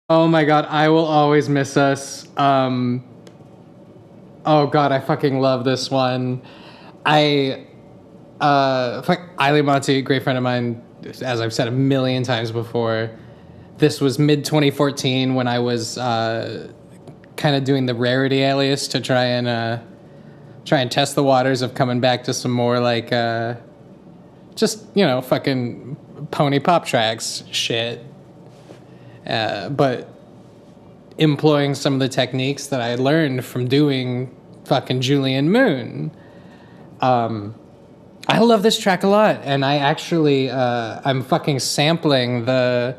Speaker 1: Oh my God, I will always miss us. Oh God, I fucking love this one. Eileen Monty, a great friend of mine, as I've said a million times before. This was mid 2014 when I was kind of doing the rarity alias to try and test the waters of coming back to some more like just, you know, fucking pony pop tracks shit. But employing some of the techniques that I learned from doing fucking Julian Moon. I love this track a lot, and I actually, I'm fucking sampling the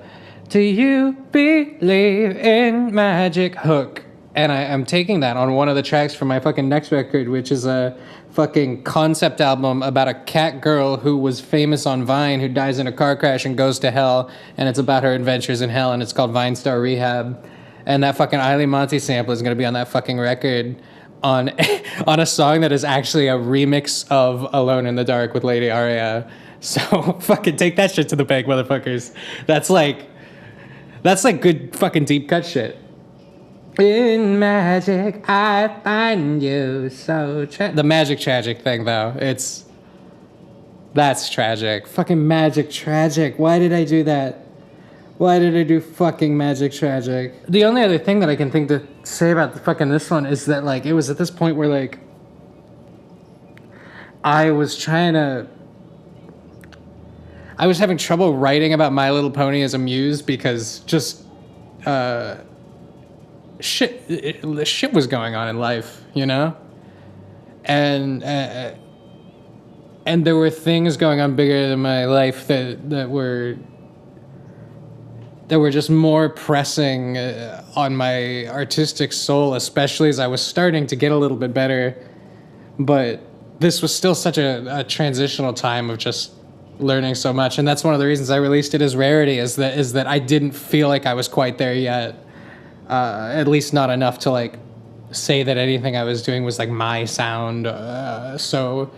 Speaker 1: "Do You Believe in Magic" hook, and I'm taking that on one of the tracks from my fucking next record, which is a fucking concept album about a cat girl who was famous on Vine who dies in a car crash and goes to hell, and it's about her adventures in hell, and it's called Vine Star Rehab. And that fucking Eileen Monty sample is going to be on that fucking record on a song that is actually a remix of Alone in the Dark with Lady Aria. So fucking take that shit to the bank, motherfuckers. That's like good fucking deep cut shit. In magic, I find you so the magic tragic thing, though. That's tragic. Fucking magic tragic. Why did I do that? Why did I do fucking magic tragic? The only other thing that I can think to say about the fucking this one is that, like, it was at this point where, like, I was having trouble writing about My Little Pony as a muse because just shit was going on in life, you know? And there were things going on bigger than my life that were just more pressing on my artistic soul, especially as I was starting to get a little bit better. But this was still such a transitional time of just learning so much, and that's one of the reasons I released it as rarity, is that I didn't feel like I was quite there yet. At least not enough to like say that anything I was doing was like my sound. So,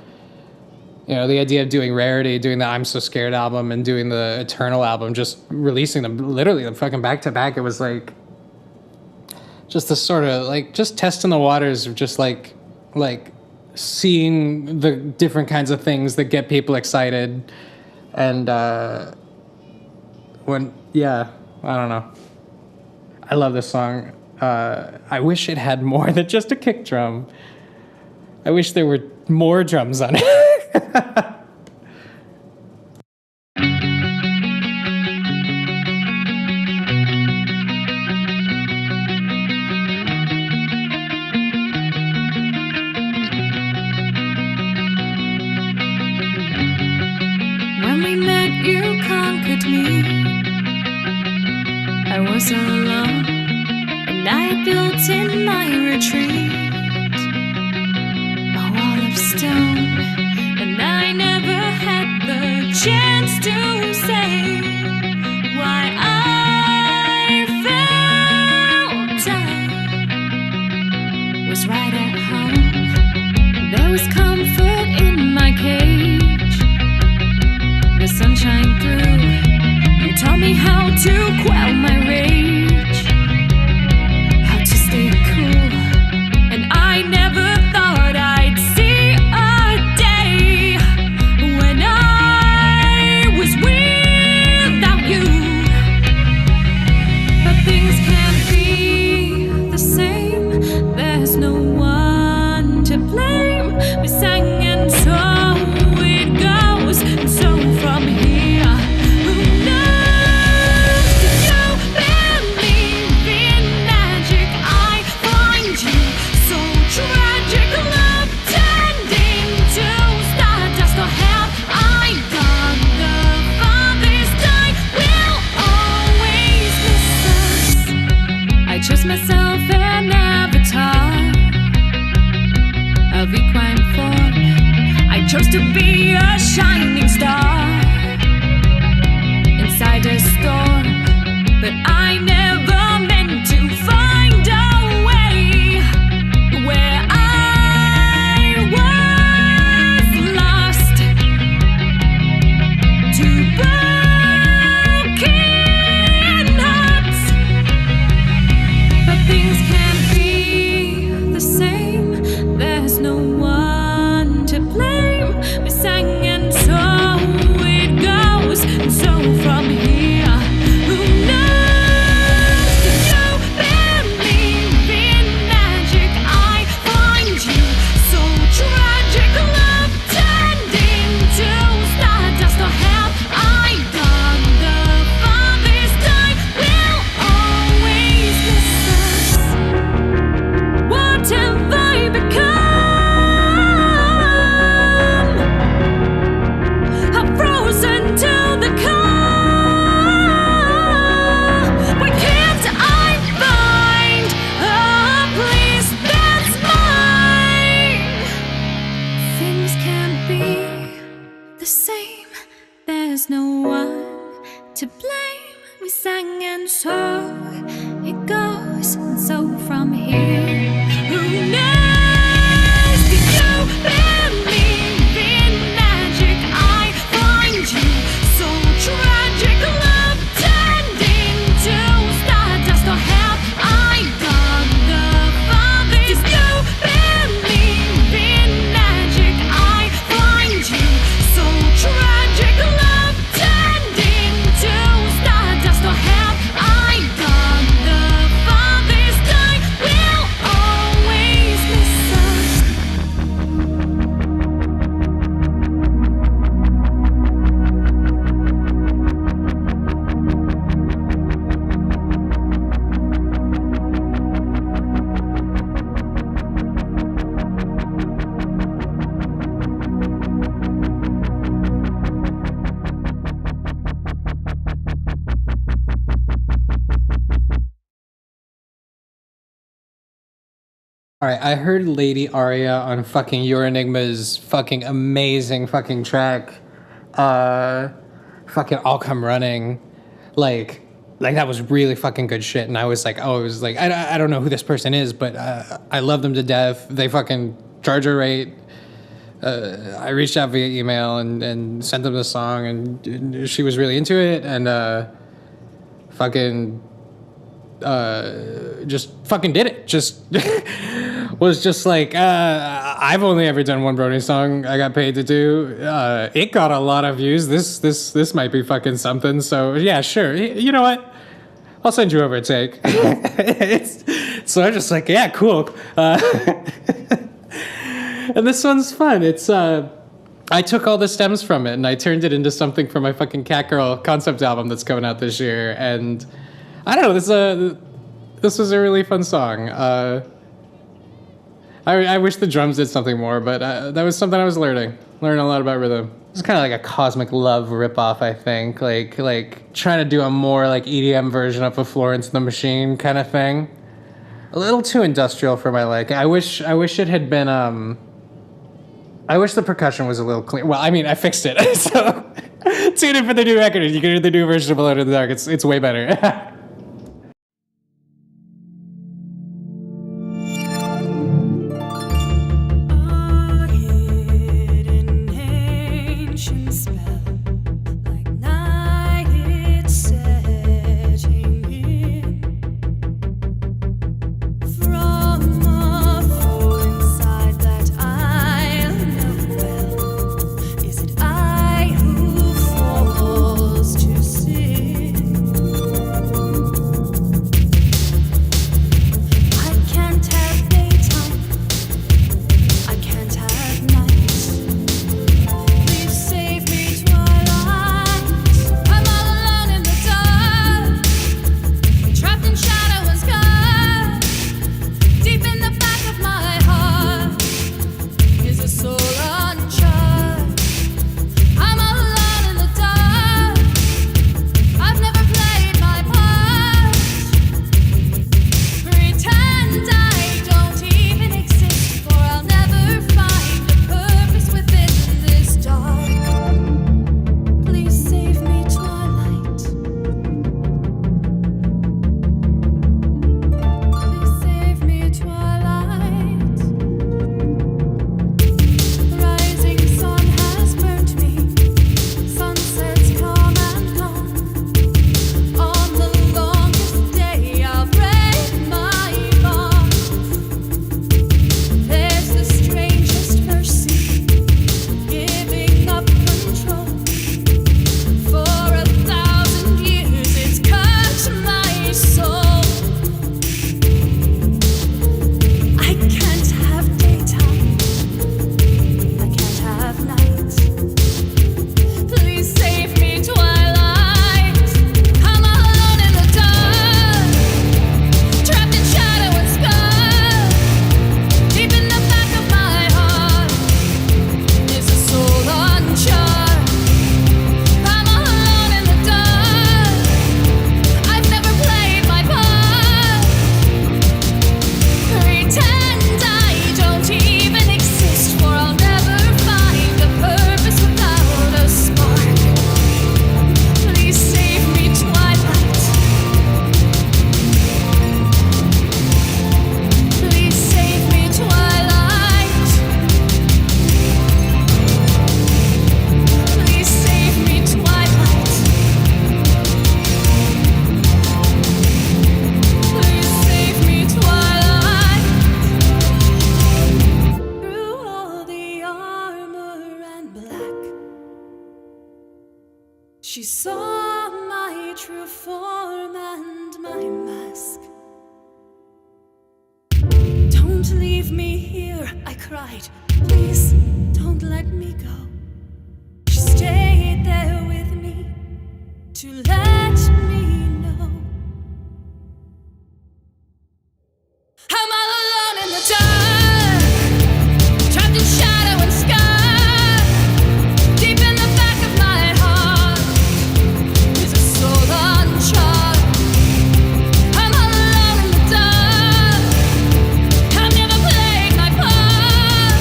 Speaker 1: you know, the idea of doing rarity, doing the I'm So Scared album, and doing the Eternal album, just releasing them literally fucking back to back, it was like just the sort of like just testing the waters of just like seeing the different kinds of things that get people excited. And I don't know. I love this song. I wish it had more than just a kick drum. I wish there were more drums on it.
Speaker 4: When we met, you conquered me. I was alone, and I built in my retreat a wall of stone, and I never had the chance to say why I felt I was right at home. There was comfort in my cage, the sunshine through. You taught me how to quell my rage, how to stay cool, and I never thought I'd see a day when I was without you. But things can't be the same, there's no one to blame. We sang and so it goes, and so from here, who knows? to blame. We sang and so it goes, and so from here, who knows? Did you believe in magic? I find you so tragic. Love turned into stardust, or have I got the farthest? Did you believe in magic? I find you so tragic. Love turned into stardust, or have I got the farthest? I will always miss us.
Speaker 1: All right, I heard Lady Aria on fucking Your Enigma's fucking amazing fucking track. Fucking I'll Come Running. Like that was really fucking good shit. And I was like, I don't know who this person is, but I love them to death. They fucking charge a rate. I reached out via email and sent them the song, and she was really into it, and just fucking did it. Just was just like, I've only ever done one Brony song I got paid to do. It got a lot of views. This might be fucking something. So yeah, sure. You know what? I'll send you over a take. So I'm just like, yeah, cool. And this one's fun. It's I took all the stems from it and I turned it into something for my fucking Catgirl concept album that's coming out this year. And I don't know, this was a really fun song. I wish the drums did something more, but that was something I was learning a lot about rhythm. It's kind of like a Cosmic Love ripoff, I think, like trying to do a more like EDM version of a Florence and the Machine kind of thing. A little too industrial for my liking. I wish it had been. I wish the percussion was a little clean. Well, I mean, I fixed it. So tune in for the new record. You can hear the new version of Alone in the Dark. It's way better.
Speaker 4: She saw my true form and my mask. Don't leave me here, I cried. Please don't let me go. She stayed there with me to let me know. I'm all alone in the dark, trapped in shadow and sky. Deep in the back of my heart is a soul uncharted. I'm all alone in the dark, I've never played my part.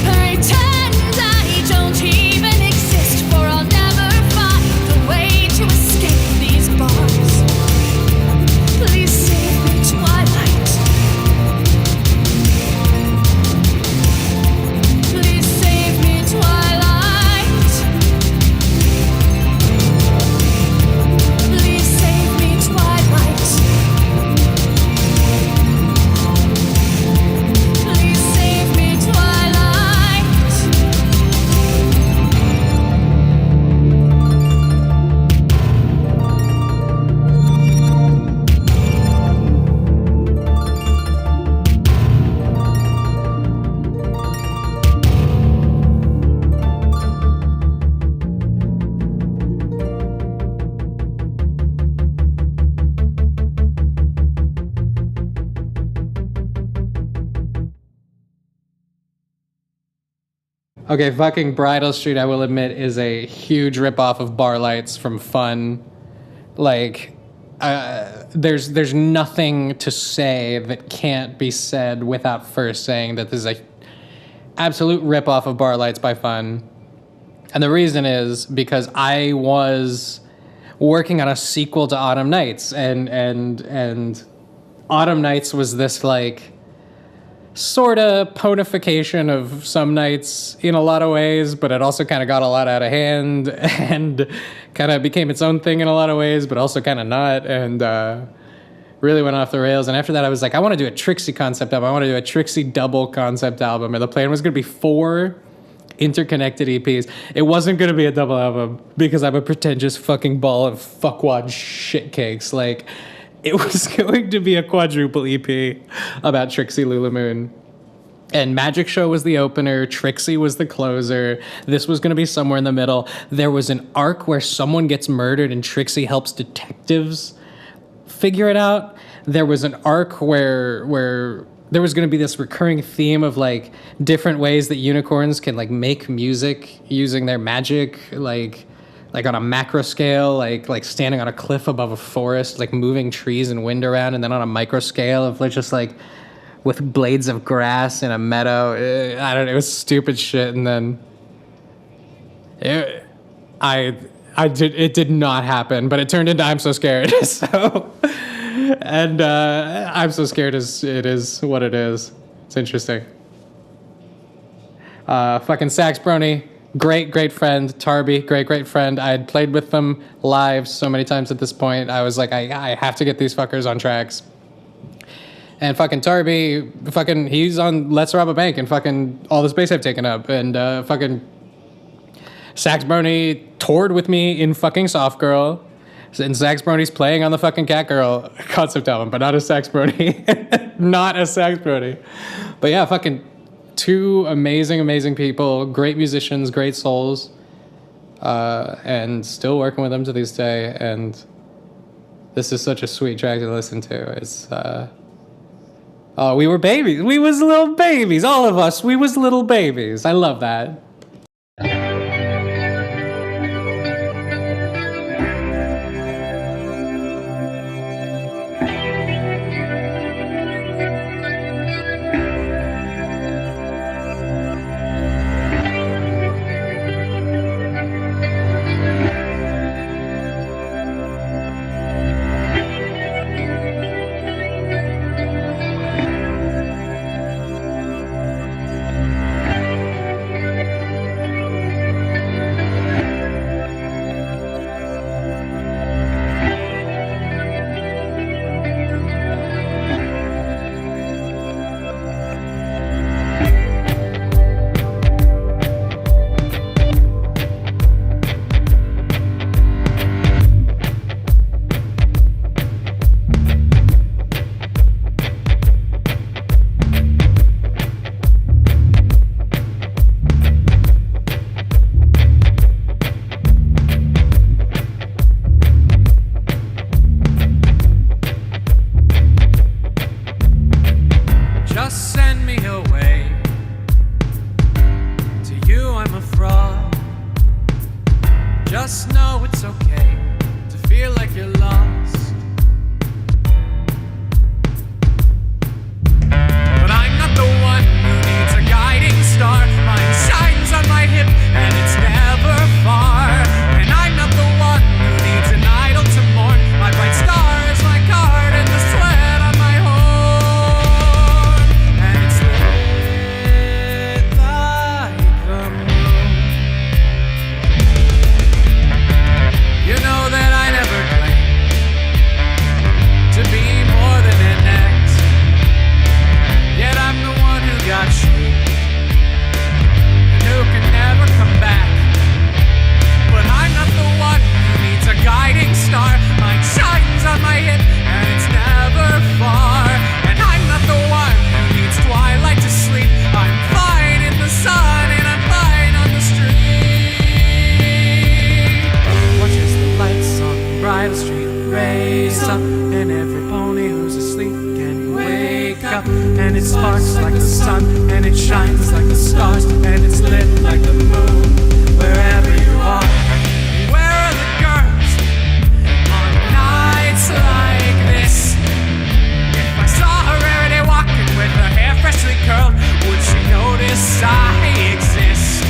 Speaker 4: Pretend I don't even exist, for I'll never find the way to escape these bars. Please save me, Twilight. Please save me, Twilight. Please save me, Twilight. Please save me, Twilight.
Speaker 1: Okay, fucking Bridle Street, I will admit, is a huge ripoff of Bar Lights from Fun. Like, there's nothing to say that can't be said without first saying that this is a absolute ripoff of Bar Lights by Fun. And the reason is because I was working on a sequel to Autumn Nights, and Autumn Nights was this like sort of ponification of Some Nights in a lot of ways, but it also kind of got a lot out of hand and kind of became its own thing in a lot of ways, but also kind of not, and really went off the rails. And after that, I was like, I want to do a Chryssy concept album. I want to do a Chryssy double concept album. And the plan was going to be 4 interconnected EPs. It wasn't going to be a double album because I'm a pretentious fucking ball of fuckwad shitcakes. Like, it was going to be a quadruple EP about Trixie Lulamoon. And Magic Show was the opener. Trixie was the closer. This was going to be somewhere in the middle. There was an arc where someone gets murdered and Trixie helps detectives figure it out. There was an arc where there was going to be this recurring theme of like different ways that unicorns can like make music using their magic, like on a macro scale, like standing on a cliff above a forest, like moving trees and wind around, and then on a micro scale of like just like with blades of grass in a meadow. I don't know, it was stupid shit. And then it did not happen, but it turned into I'm So Scared. So, and I'm So Scared it is what it is. It's interesting. Fucking Sax Brony. Great friend. Tarby, great friend. I had played with them live so many times at this point. I was like, I have to get these fuckers on tracks. And fucking Tarby, he's on Let's Rob a Bank and fucking all the space I've taken up. And fucking Sax Brony toured with me in fucking Soft Girl. And Sax Brony's playing on the fucking Cat Girl concept album, but not a Sax Brony. Not a Sax Brony. But yeah, fucking 2 amazing people, great musicians, great souls, and still working with them to this day. And this is such a sweet track to listen to. It's we were babies. We was little babies. All of us. We was little babies. I love that.
Speaker 5: know it's okay to feel like you're lost. But I'm not the one who needs a guiding star. Mine shines on my hip and it's never far. And I'm not the one who needs an idol to mourn. My bright star is my card and the sweat on my horn. And it's lit like the moon. You know that I never claimed to be more than an act. Yet I'm the one who got shaped and who can never come back. But I'm not the one who needs a guiding star. Mine shines on my hip and it's never far. And I'm not the one who needs twilight to sleep. I'm fine in the sun and I'm fine on the street. Watch as the lights on Bridle Street raise up, and every pony who's asleep can wake up. And it sparks like the sun, and it shines like the stars, and it's lit like the moon wherever you are. Where are the girls on nights like this? If I saw her every day walking with her hair freshly curled, would she notice I exist?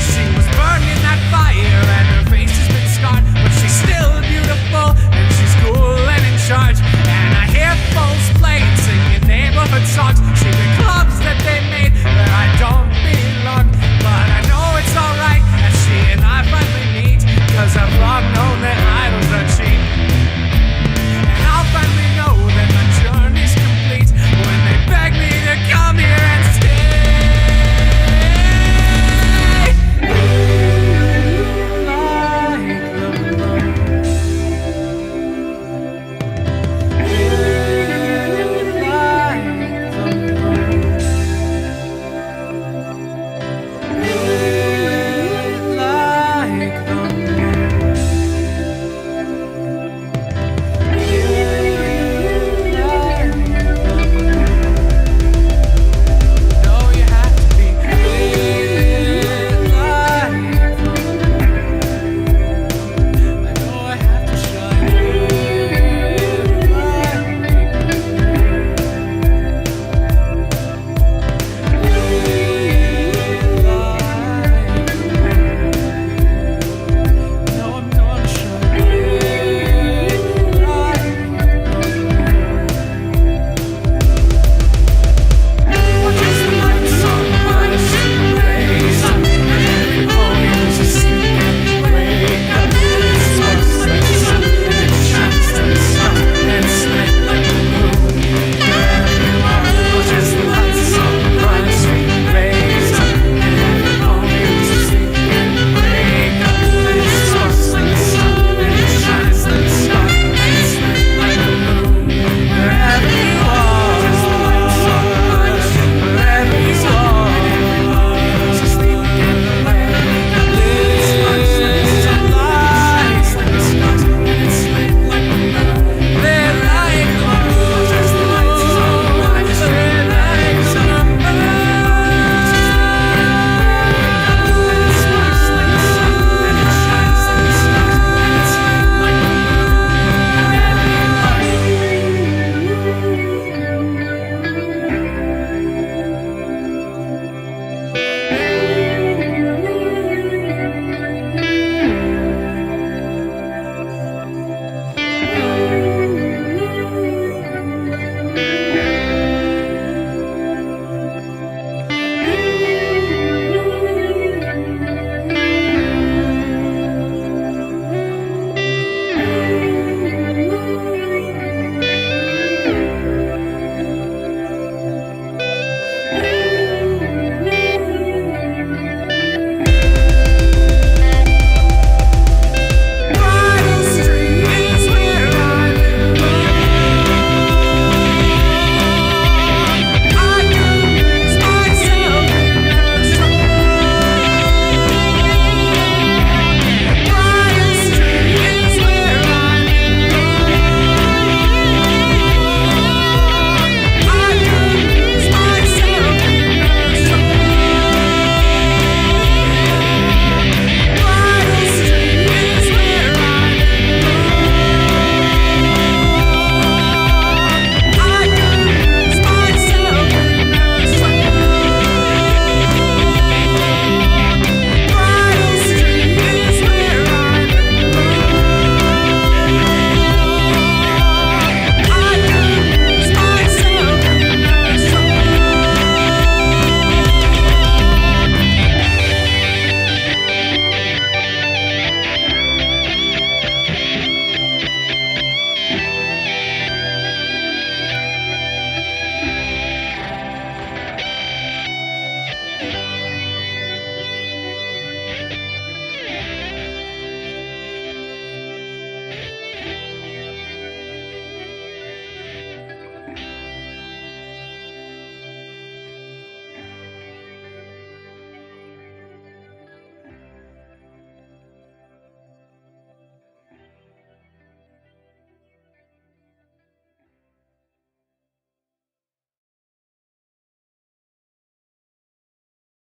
Speaker 5: She was burned in that fire and her face has been scarred, but she's still beautiful and she's cool and in charge. And I hear folks playing, singing neighborhood songs, secret clubs that they made where I don't belong. But I know it's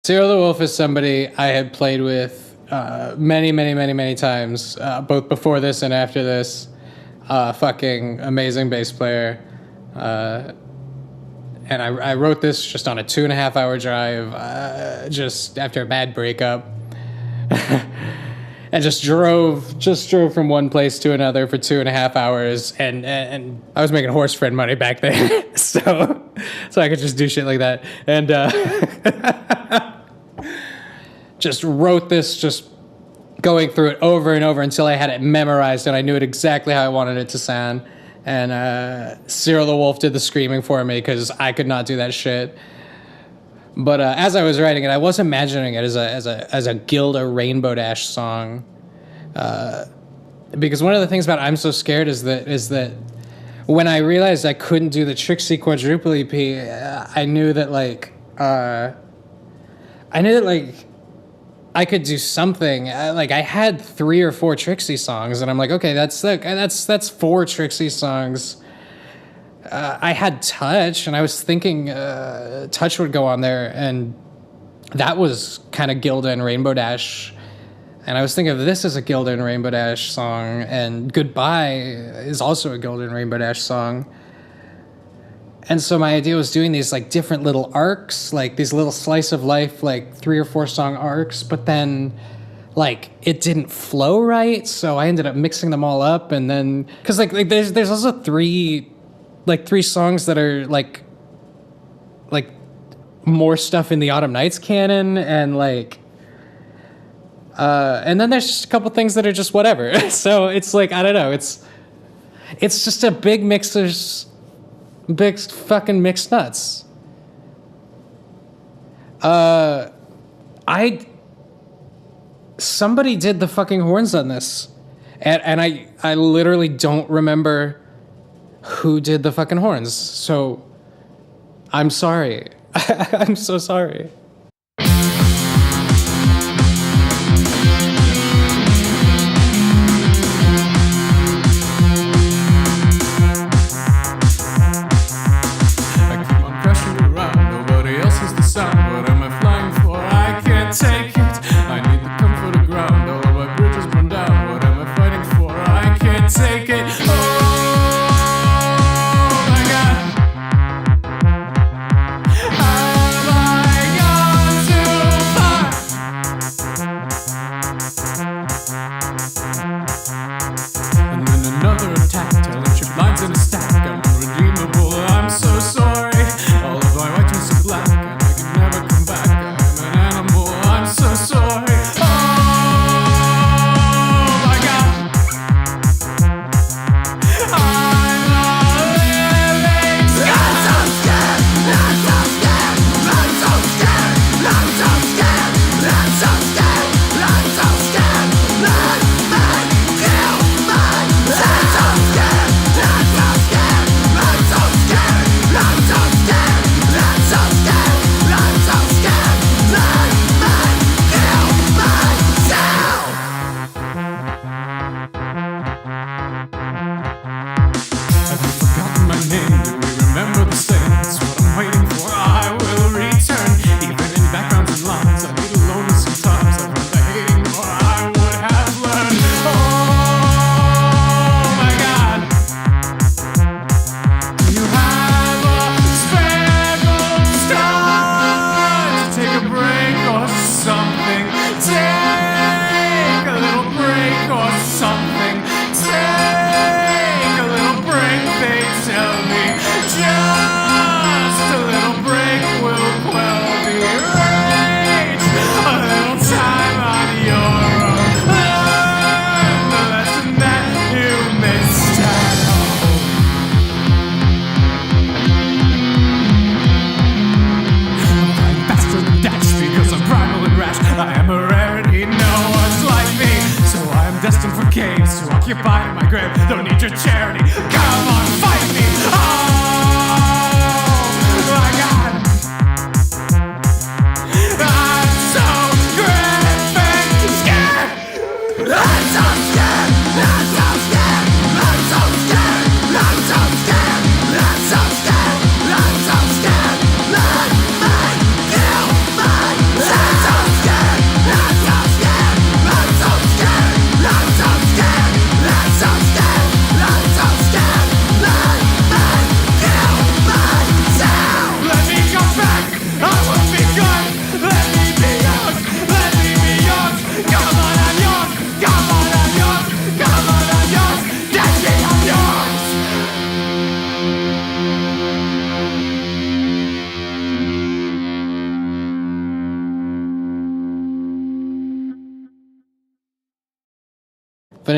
Speaker 1: Cyril the Wolf is somebody I had played with many times, both before this and after this. Fucking amazing bass player. And I wrote this just on a 2.5 hour drive, just after a bad breakup. And just drove from one place to another for 2.5 hours, and I was making horse friend money back then, so I could just do shit like that, and just wrote this, just going through it over and over until I had it memorized and I knew it exactly how I wanted it to sound. And Cyril the Wolf did the screaming for me because I could not do that shit. But as I was writing it, I was imagining it as a Gilda Rainbow Dash song, because one of the things about "I'm So Scared" is that when I realized I couldn't do the Trixie quadruple EP, I knew that I could do something. I had 3 or 4 Trixie songs, and I'm like, okay, that's 4 Trixie songs. I had Touch, and I was thinking Touch would go on there, and that was kind of Gilda and Rainbow Dash. And I was thinking of this as a Gilda and Rainbow Dash song, and Goodbye is also a Gilda and Rainbow Dash song. And so my idea was doing these different little arcs, these little slice of life, 3 or 4 song arcs, but then it didn't flow right, so I ended up mixing them all up, and then because there's also 3 songs that are more stuff in the Autumn Nights canon, and and then there's just a couple things that are just whatever. So it's I don't know, it's just a big fucking mixed nuts. Somebody did the fucking horns on this, and I literally don't remember who did the fucking horns, so I'm sorry. I'm so sorry.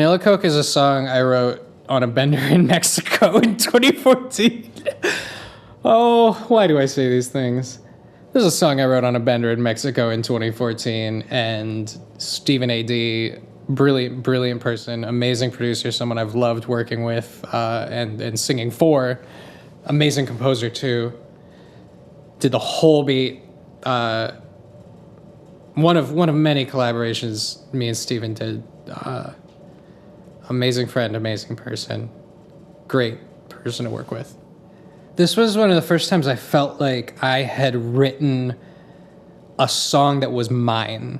Speaker 1: Vanilla Coke is a song I wrote on a bender in Mexico in 2014. Oh, why do I say these things? There's a song I wrote on a bender in Mexico in 2014, and Stephen A.D., brilliant person, amazing producer, someone I've loved working with and singing for, amazing composer too. Did the whole beat. One of many collaborations me and Stephen did. Amazing friend, amazing person, great person to work with. This was one of the first times I felt like I had written a song that was mine.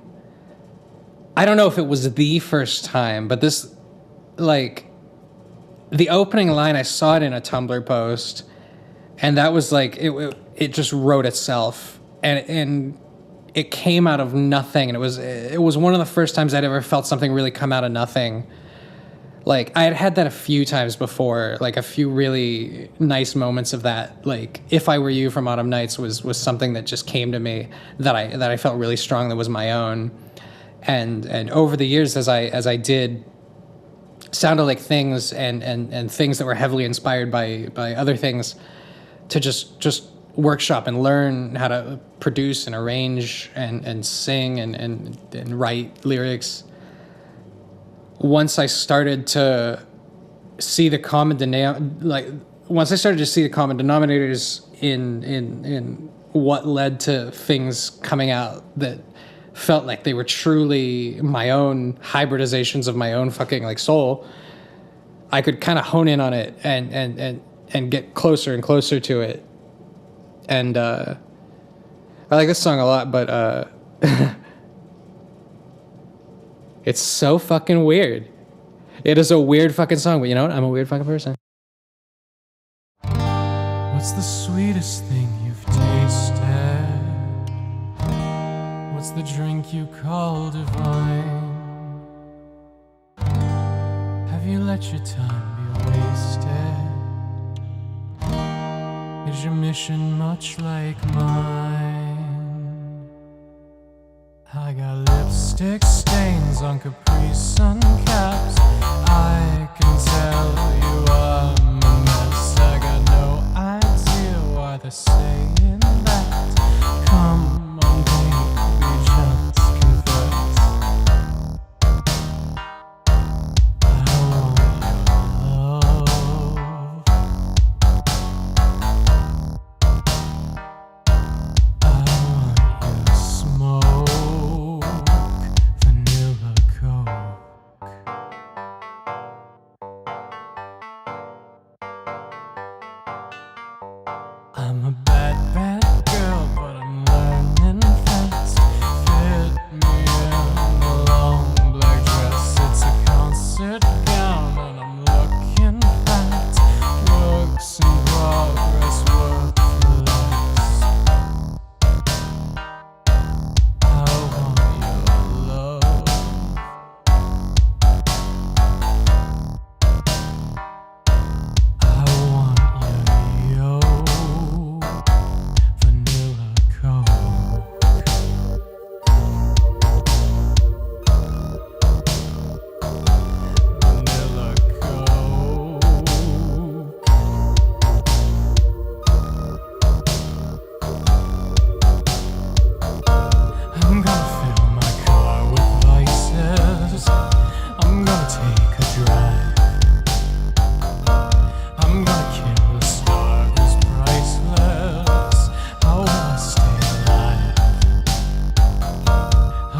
Speaker 1: I don't know if it was the first time, but this, like, the opening line, I saw it in a Tumblr post, and that was like, it just wrote itself, and it came out of nothing, and it was one of the first times I'd ever felt something really come out of nothing. Like, I had that a few times before, like a few really nice moments of that. Like, If I Were You from Autumn Nights was something that just came to me that I felt really strong, that was my own. And over the years, as I did Sounded Like Things and things that were heavily inspired by other things, to just workshop and learn how to produce and arrange and sing and write lyrics. Once I started to see the common denominators in what led to things coming out that felt like they were truly my own hybridizations of my own fucking like soul, I could kind of hone in on it and get closer and closer to it. And I like this song a lot, but it's so fucking weird. It is a weird fucking song, but you know what? I'm a weird fucking person.
Speaker 5: What's the sweetest thing you've tasted? What's the drink you call divine? Have you let your time be wasted? Is your mission much like mine? I got lipstick stains on Capri Sun caps. I can tell you I'm a mess. I got no idea why they're saying that. Come on, baby, just confess. I want your love. I want your smoke. Vanilla Coke. I'm a bad girl, but I'm learning fast. Fit me in a long black dress. It's a concert gown, and I'm looking fat. Works in progress, work for less. I want your love. I want your Vanilla Coke. Vanilla Coke. I'm gonna fill my car with vices. I'm gonna take a drive. I'm gonna kill a star who's priceless. How will I stay alive?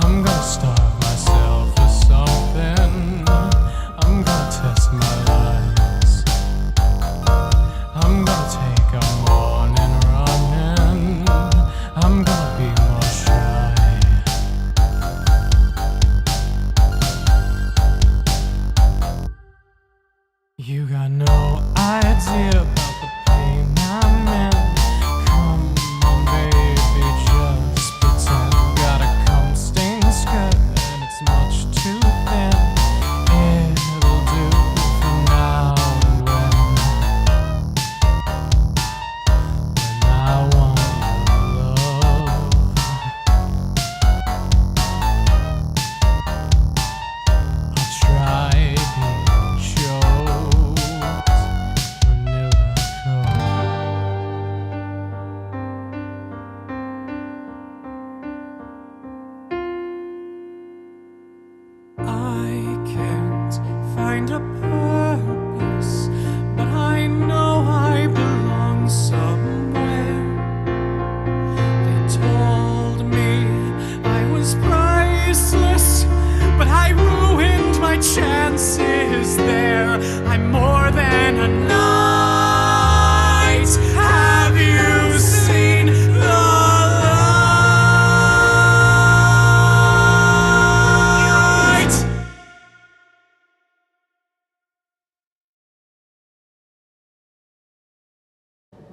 Speaker 5: I'm gonna starve myself for something. I'm gonna test my lies. I'm gonna take a morning running. I'm gonna be more shy. You got no idea about the pain I'm in. Come on, baby, just pretend. Got a cum stained skirt and it's much too thin. It'll do for now and when I want your love. I'll try being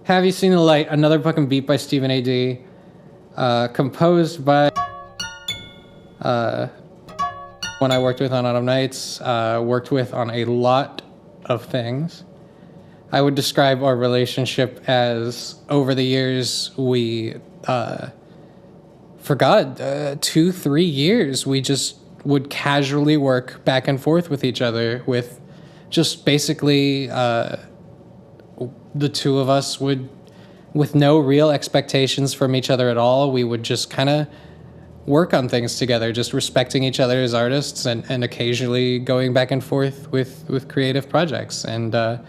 Speaker 1: Have You Seen the Light? Another fucking beat by Stephen A.D. Composed by one I worked with on Autumn Nights. Worked with on a lot of things. I would describe our relationship as, over the years, we, for God, 2-3 years, we just would casually work back and forth with each other with just basically the two of us would, with no real expectations from each other at all, we would just kind of work on things together, just respecting each other as artists and occasionally going back and forth with creative projects. And there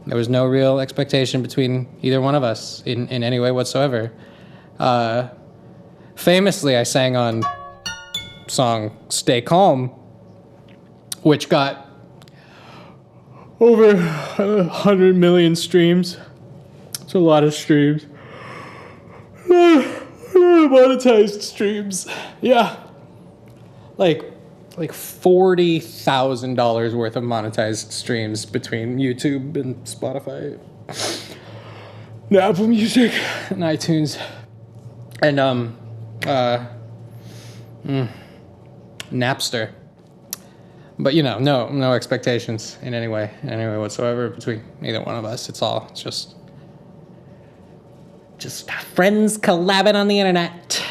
Speaker 1: was no real expectation between either one of us in any way whatsoever. Famously, I sang on song Stay Calm, which got over 100 million streams. It's a lot of streams. Monetized streams. Yeah. Like $40,000 worth of monetized streams between YouTube and Spotify and Apple Music and iTunes and Napster. But no expectations in any way whatsoever between either one of us. It's just friends collabing on the internet.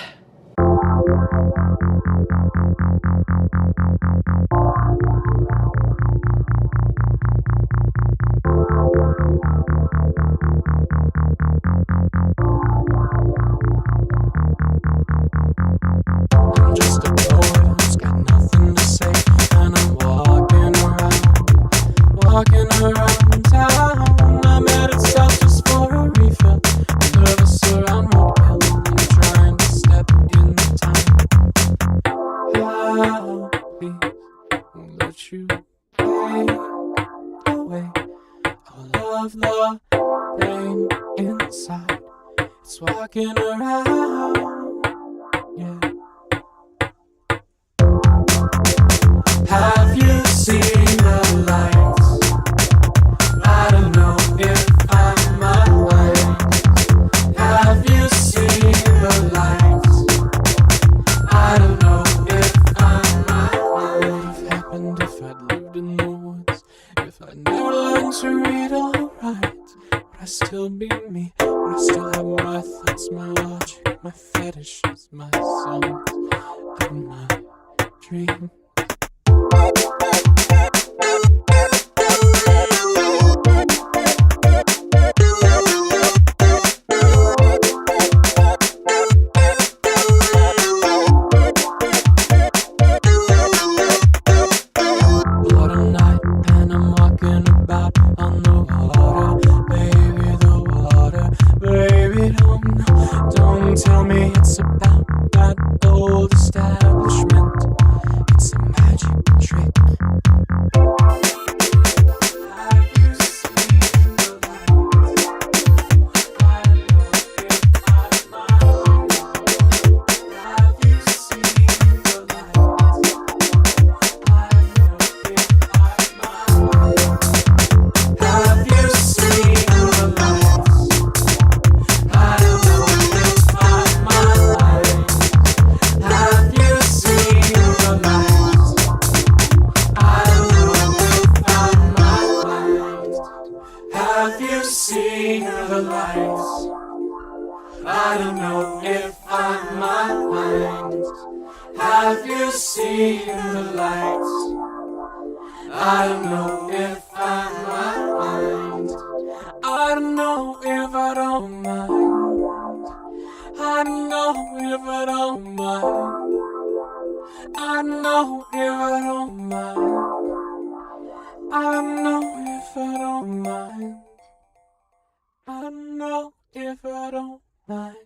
Speaker 5: I'm just a poet who's got nothing to say, and I'm walking around town. I'm headed south just for a refill. Nervous around roadkill, I'm trying to step in the time. I'll won't let you fade away. All of the pain inside, it's walking around. Yeah. Have you seen the lights? I don't know if I'm alive. Have you seen the lights? I don't know if I'm alive. What would have happened if I'd lived in the woods? If I'd never learned to read or write? Would I still be me? Would I still have my thoughts, my logic, my fetishes, my songs, and my dreams? Autumn night and I'm walking about on the water. Baby, the water. Baby, don't tell me it's about that old establishment. It's a magic trick. Have you seen the lights? I don't know if I'm mine. Have you seen the lights? I don't know if I'm mine. Have you seen the lights? I don't know if I'm mine. Have you seen the lights? I don't know if I'm mine. Have you seen the lights? I don't know if I'm mine. Have you seen the lights? I don't know if I'm mine. I don't know if I don't mind. I don't know if I don't mind. I don't know if I don't mind. I don't know if I don't mind. I don't know if I don't mind.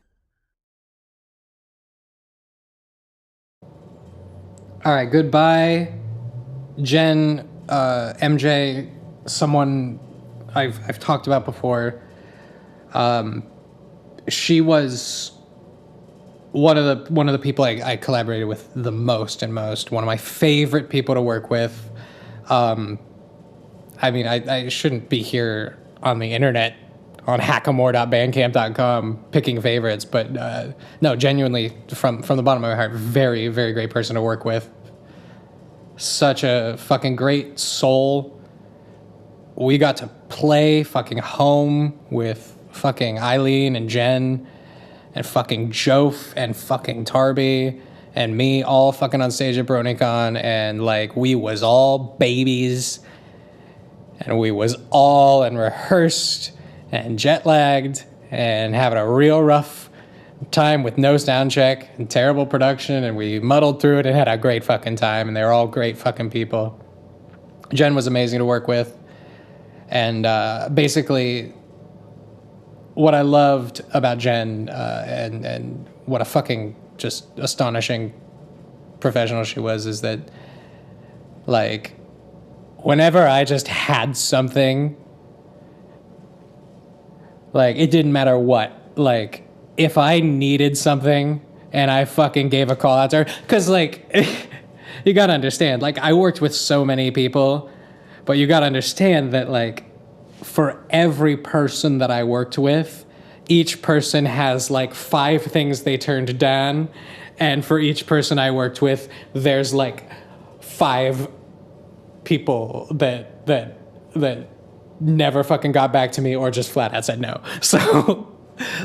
Speaker 1: All right, goodbye, Jen, MJ, someone I've talked about before. She was one of the people I collaborated with the most. One of my favorite people to work with. I mean, I shouldn't be here on the internet on hackamore.bandcamp.com picking favorites, but no, genuinely from the bottom of my heart, very, very great person to work with. Such a fucking great soul. We got to play fucking home with fucking Eileen and Jen and fucking Joph and fucking Tarby and me all fucking on stage at BronyCon, and like we was all babies and we was all and rehearsed and jet lagged and having a real rough time with no sound check and terrible production, and we muddled through it and had a great fucking time, and they were all great fucking people. Jen was amazing to work with, and basically what I loved about Jen and what a fucking just astonishing professional she was is that, like, whenever I just had something, like, it didn't matter what, like, if I needed something and I fucking gave a call out to her, because, like, you gotta understand, like, I worked with so many people, but you gotta understand that, like, for every person that I worked with, each person has, like, 5 things they turned down, and for each person I worked with, there's, like, 5 people that never fucking got back to me or just flat out said no. So,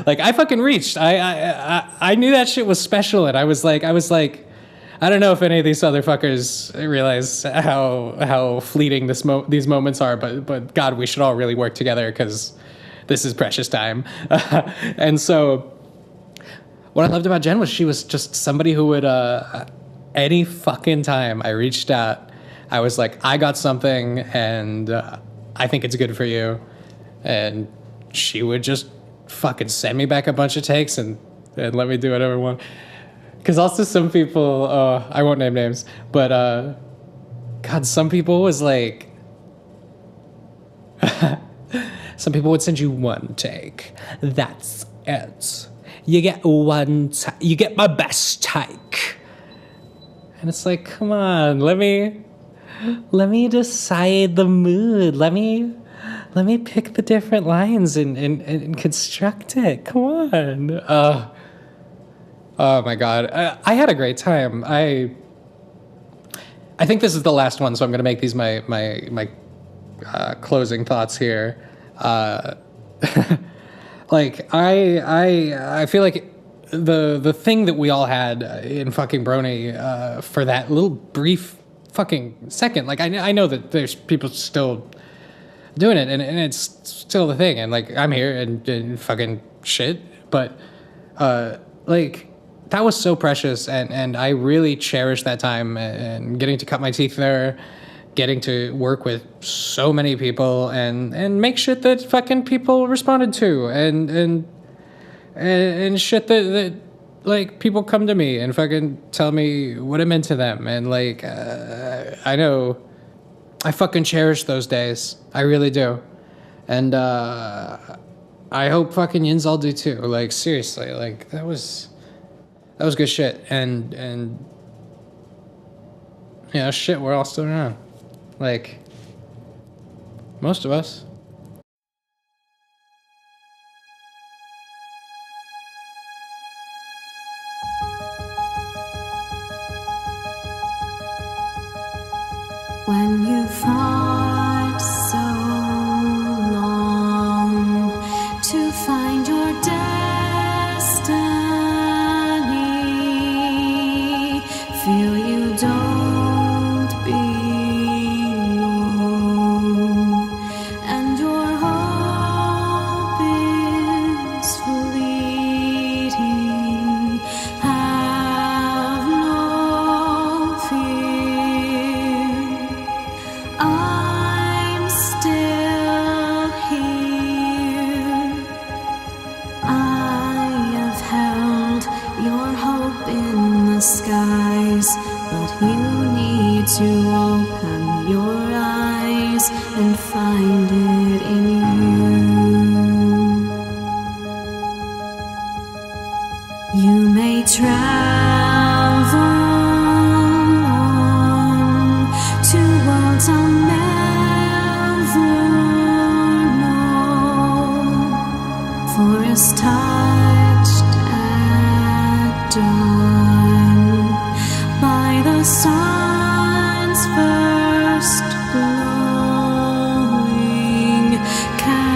Speaker 1: like, I fucking reached. I knew that shit was special, and I was like, I don't know if any of these other fuckers realize how fleeting these moments are, but God, we should all really work together because this is precious time. And so, what I loved about Jen was she was just somebody who would, any fucking time I reached out, I was like, I got something, and I think it's good for you. And she would just fucking send me back a bunch of takes and let me do whatever I want. Because also some people, I won't name names, but God, some people was like, some people would send you one take. That's it. You get you get my best take. And it's like, come on, let me decide the mood. Let me pick the different lines and construct it. Come on. Oh my God. I had a great time. I think this is the last one, so I'm going to make these my closing thoughts here. Like, I feel like the thing that we all had in fucking Brony for that little brief fucking second, like, I know that there's people still doing it, and it's still the thing, and, like, I'm here and fucking shit, but like, that was so precious, and I really cherished that time, and getting to cut my teeth there, getting to work with so many people, and make shit that fucking people responded to, and shit that like, people come to me and fucking tell me what it meant to them, and, like, I know I fucking cherish those days. I really do. And I hope fucking yins all do too. Like, seriously, like, that was good shit. And yeah, shit, we're all still around. Like, most of us.
Speaker 2: When you fought so long to find your destiny, feel you don't belong, and your hope is fleeting. Have no fear. I'm still here. I have held your hope in the skies, but you need to open your eyes and find it in you. You may travel on to worlds I'll never know,
Speaker 4: was touched at dawn by the sun's first glowing caverns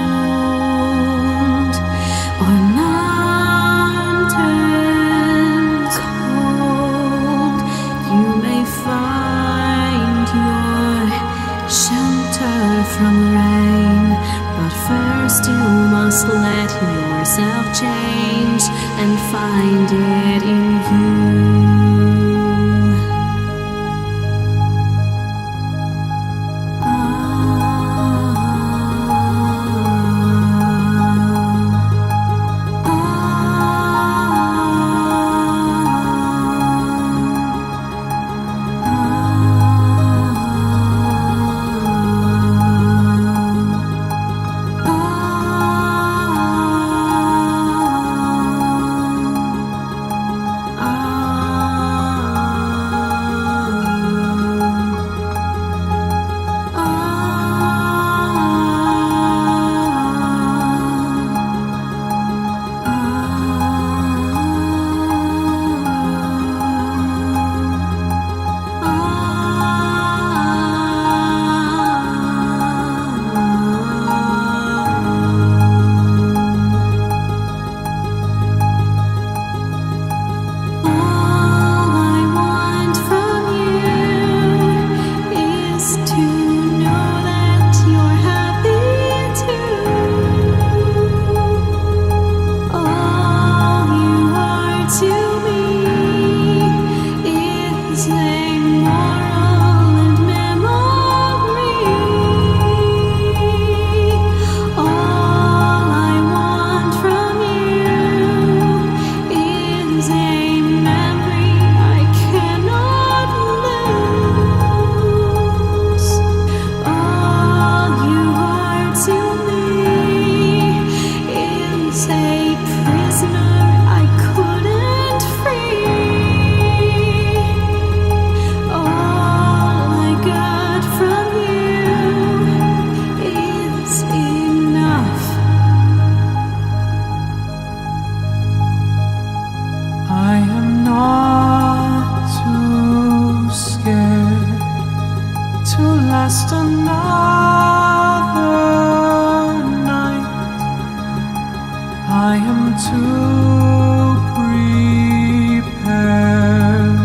Speaker 4: old, or mountains cold. You may find your shelter from rain, but first you must let yourself change and find it in you.
Speaker 5: last another night. I am too prepared.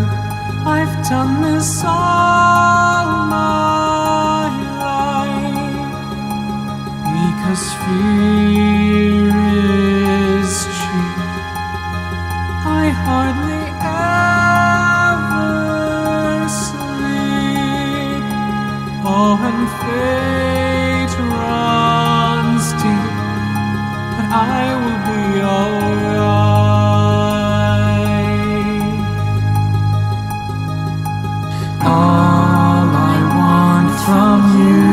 Speaker 5: I've done this all my life, because fear is cheap. I hardly ever sleep. Oh, and fate runs deep, but I will be alright. All I want from you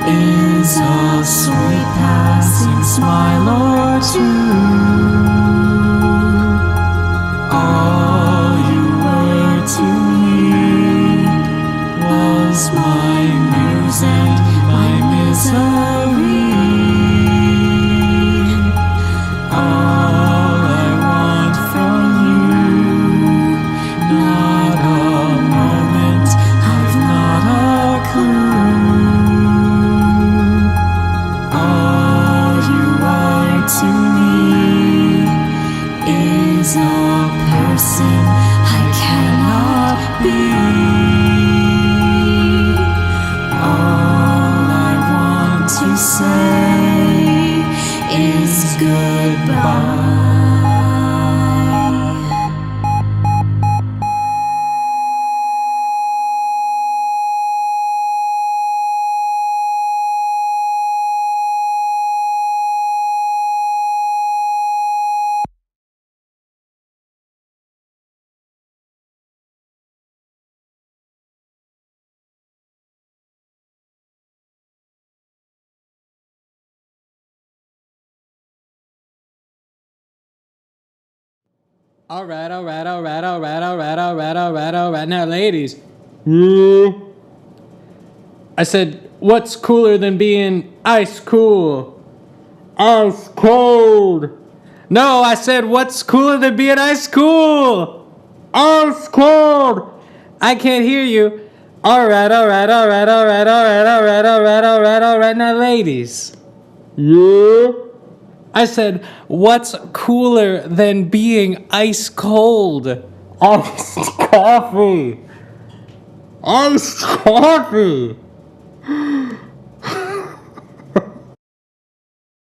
Speaker 5: is a sweet passing smile or two. All you were to me was my muse and my misery. All I want from you, not a moment, I've not a clue. All you are to me is a person I cannot be. All I want to say is goodbye.
Speaker 1: All right. Now, ladies, I said what's cooler than being ice cool? Ice cold. No, I said, what's cooler than being ice cool? Ice cold. I can't hear you. All right. Now, ladies. Yeah? I said, what's cooler than being ice cold? Iced coffee. Iced coffee.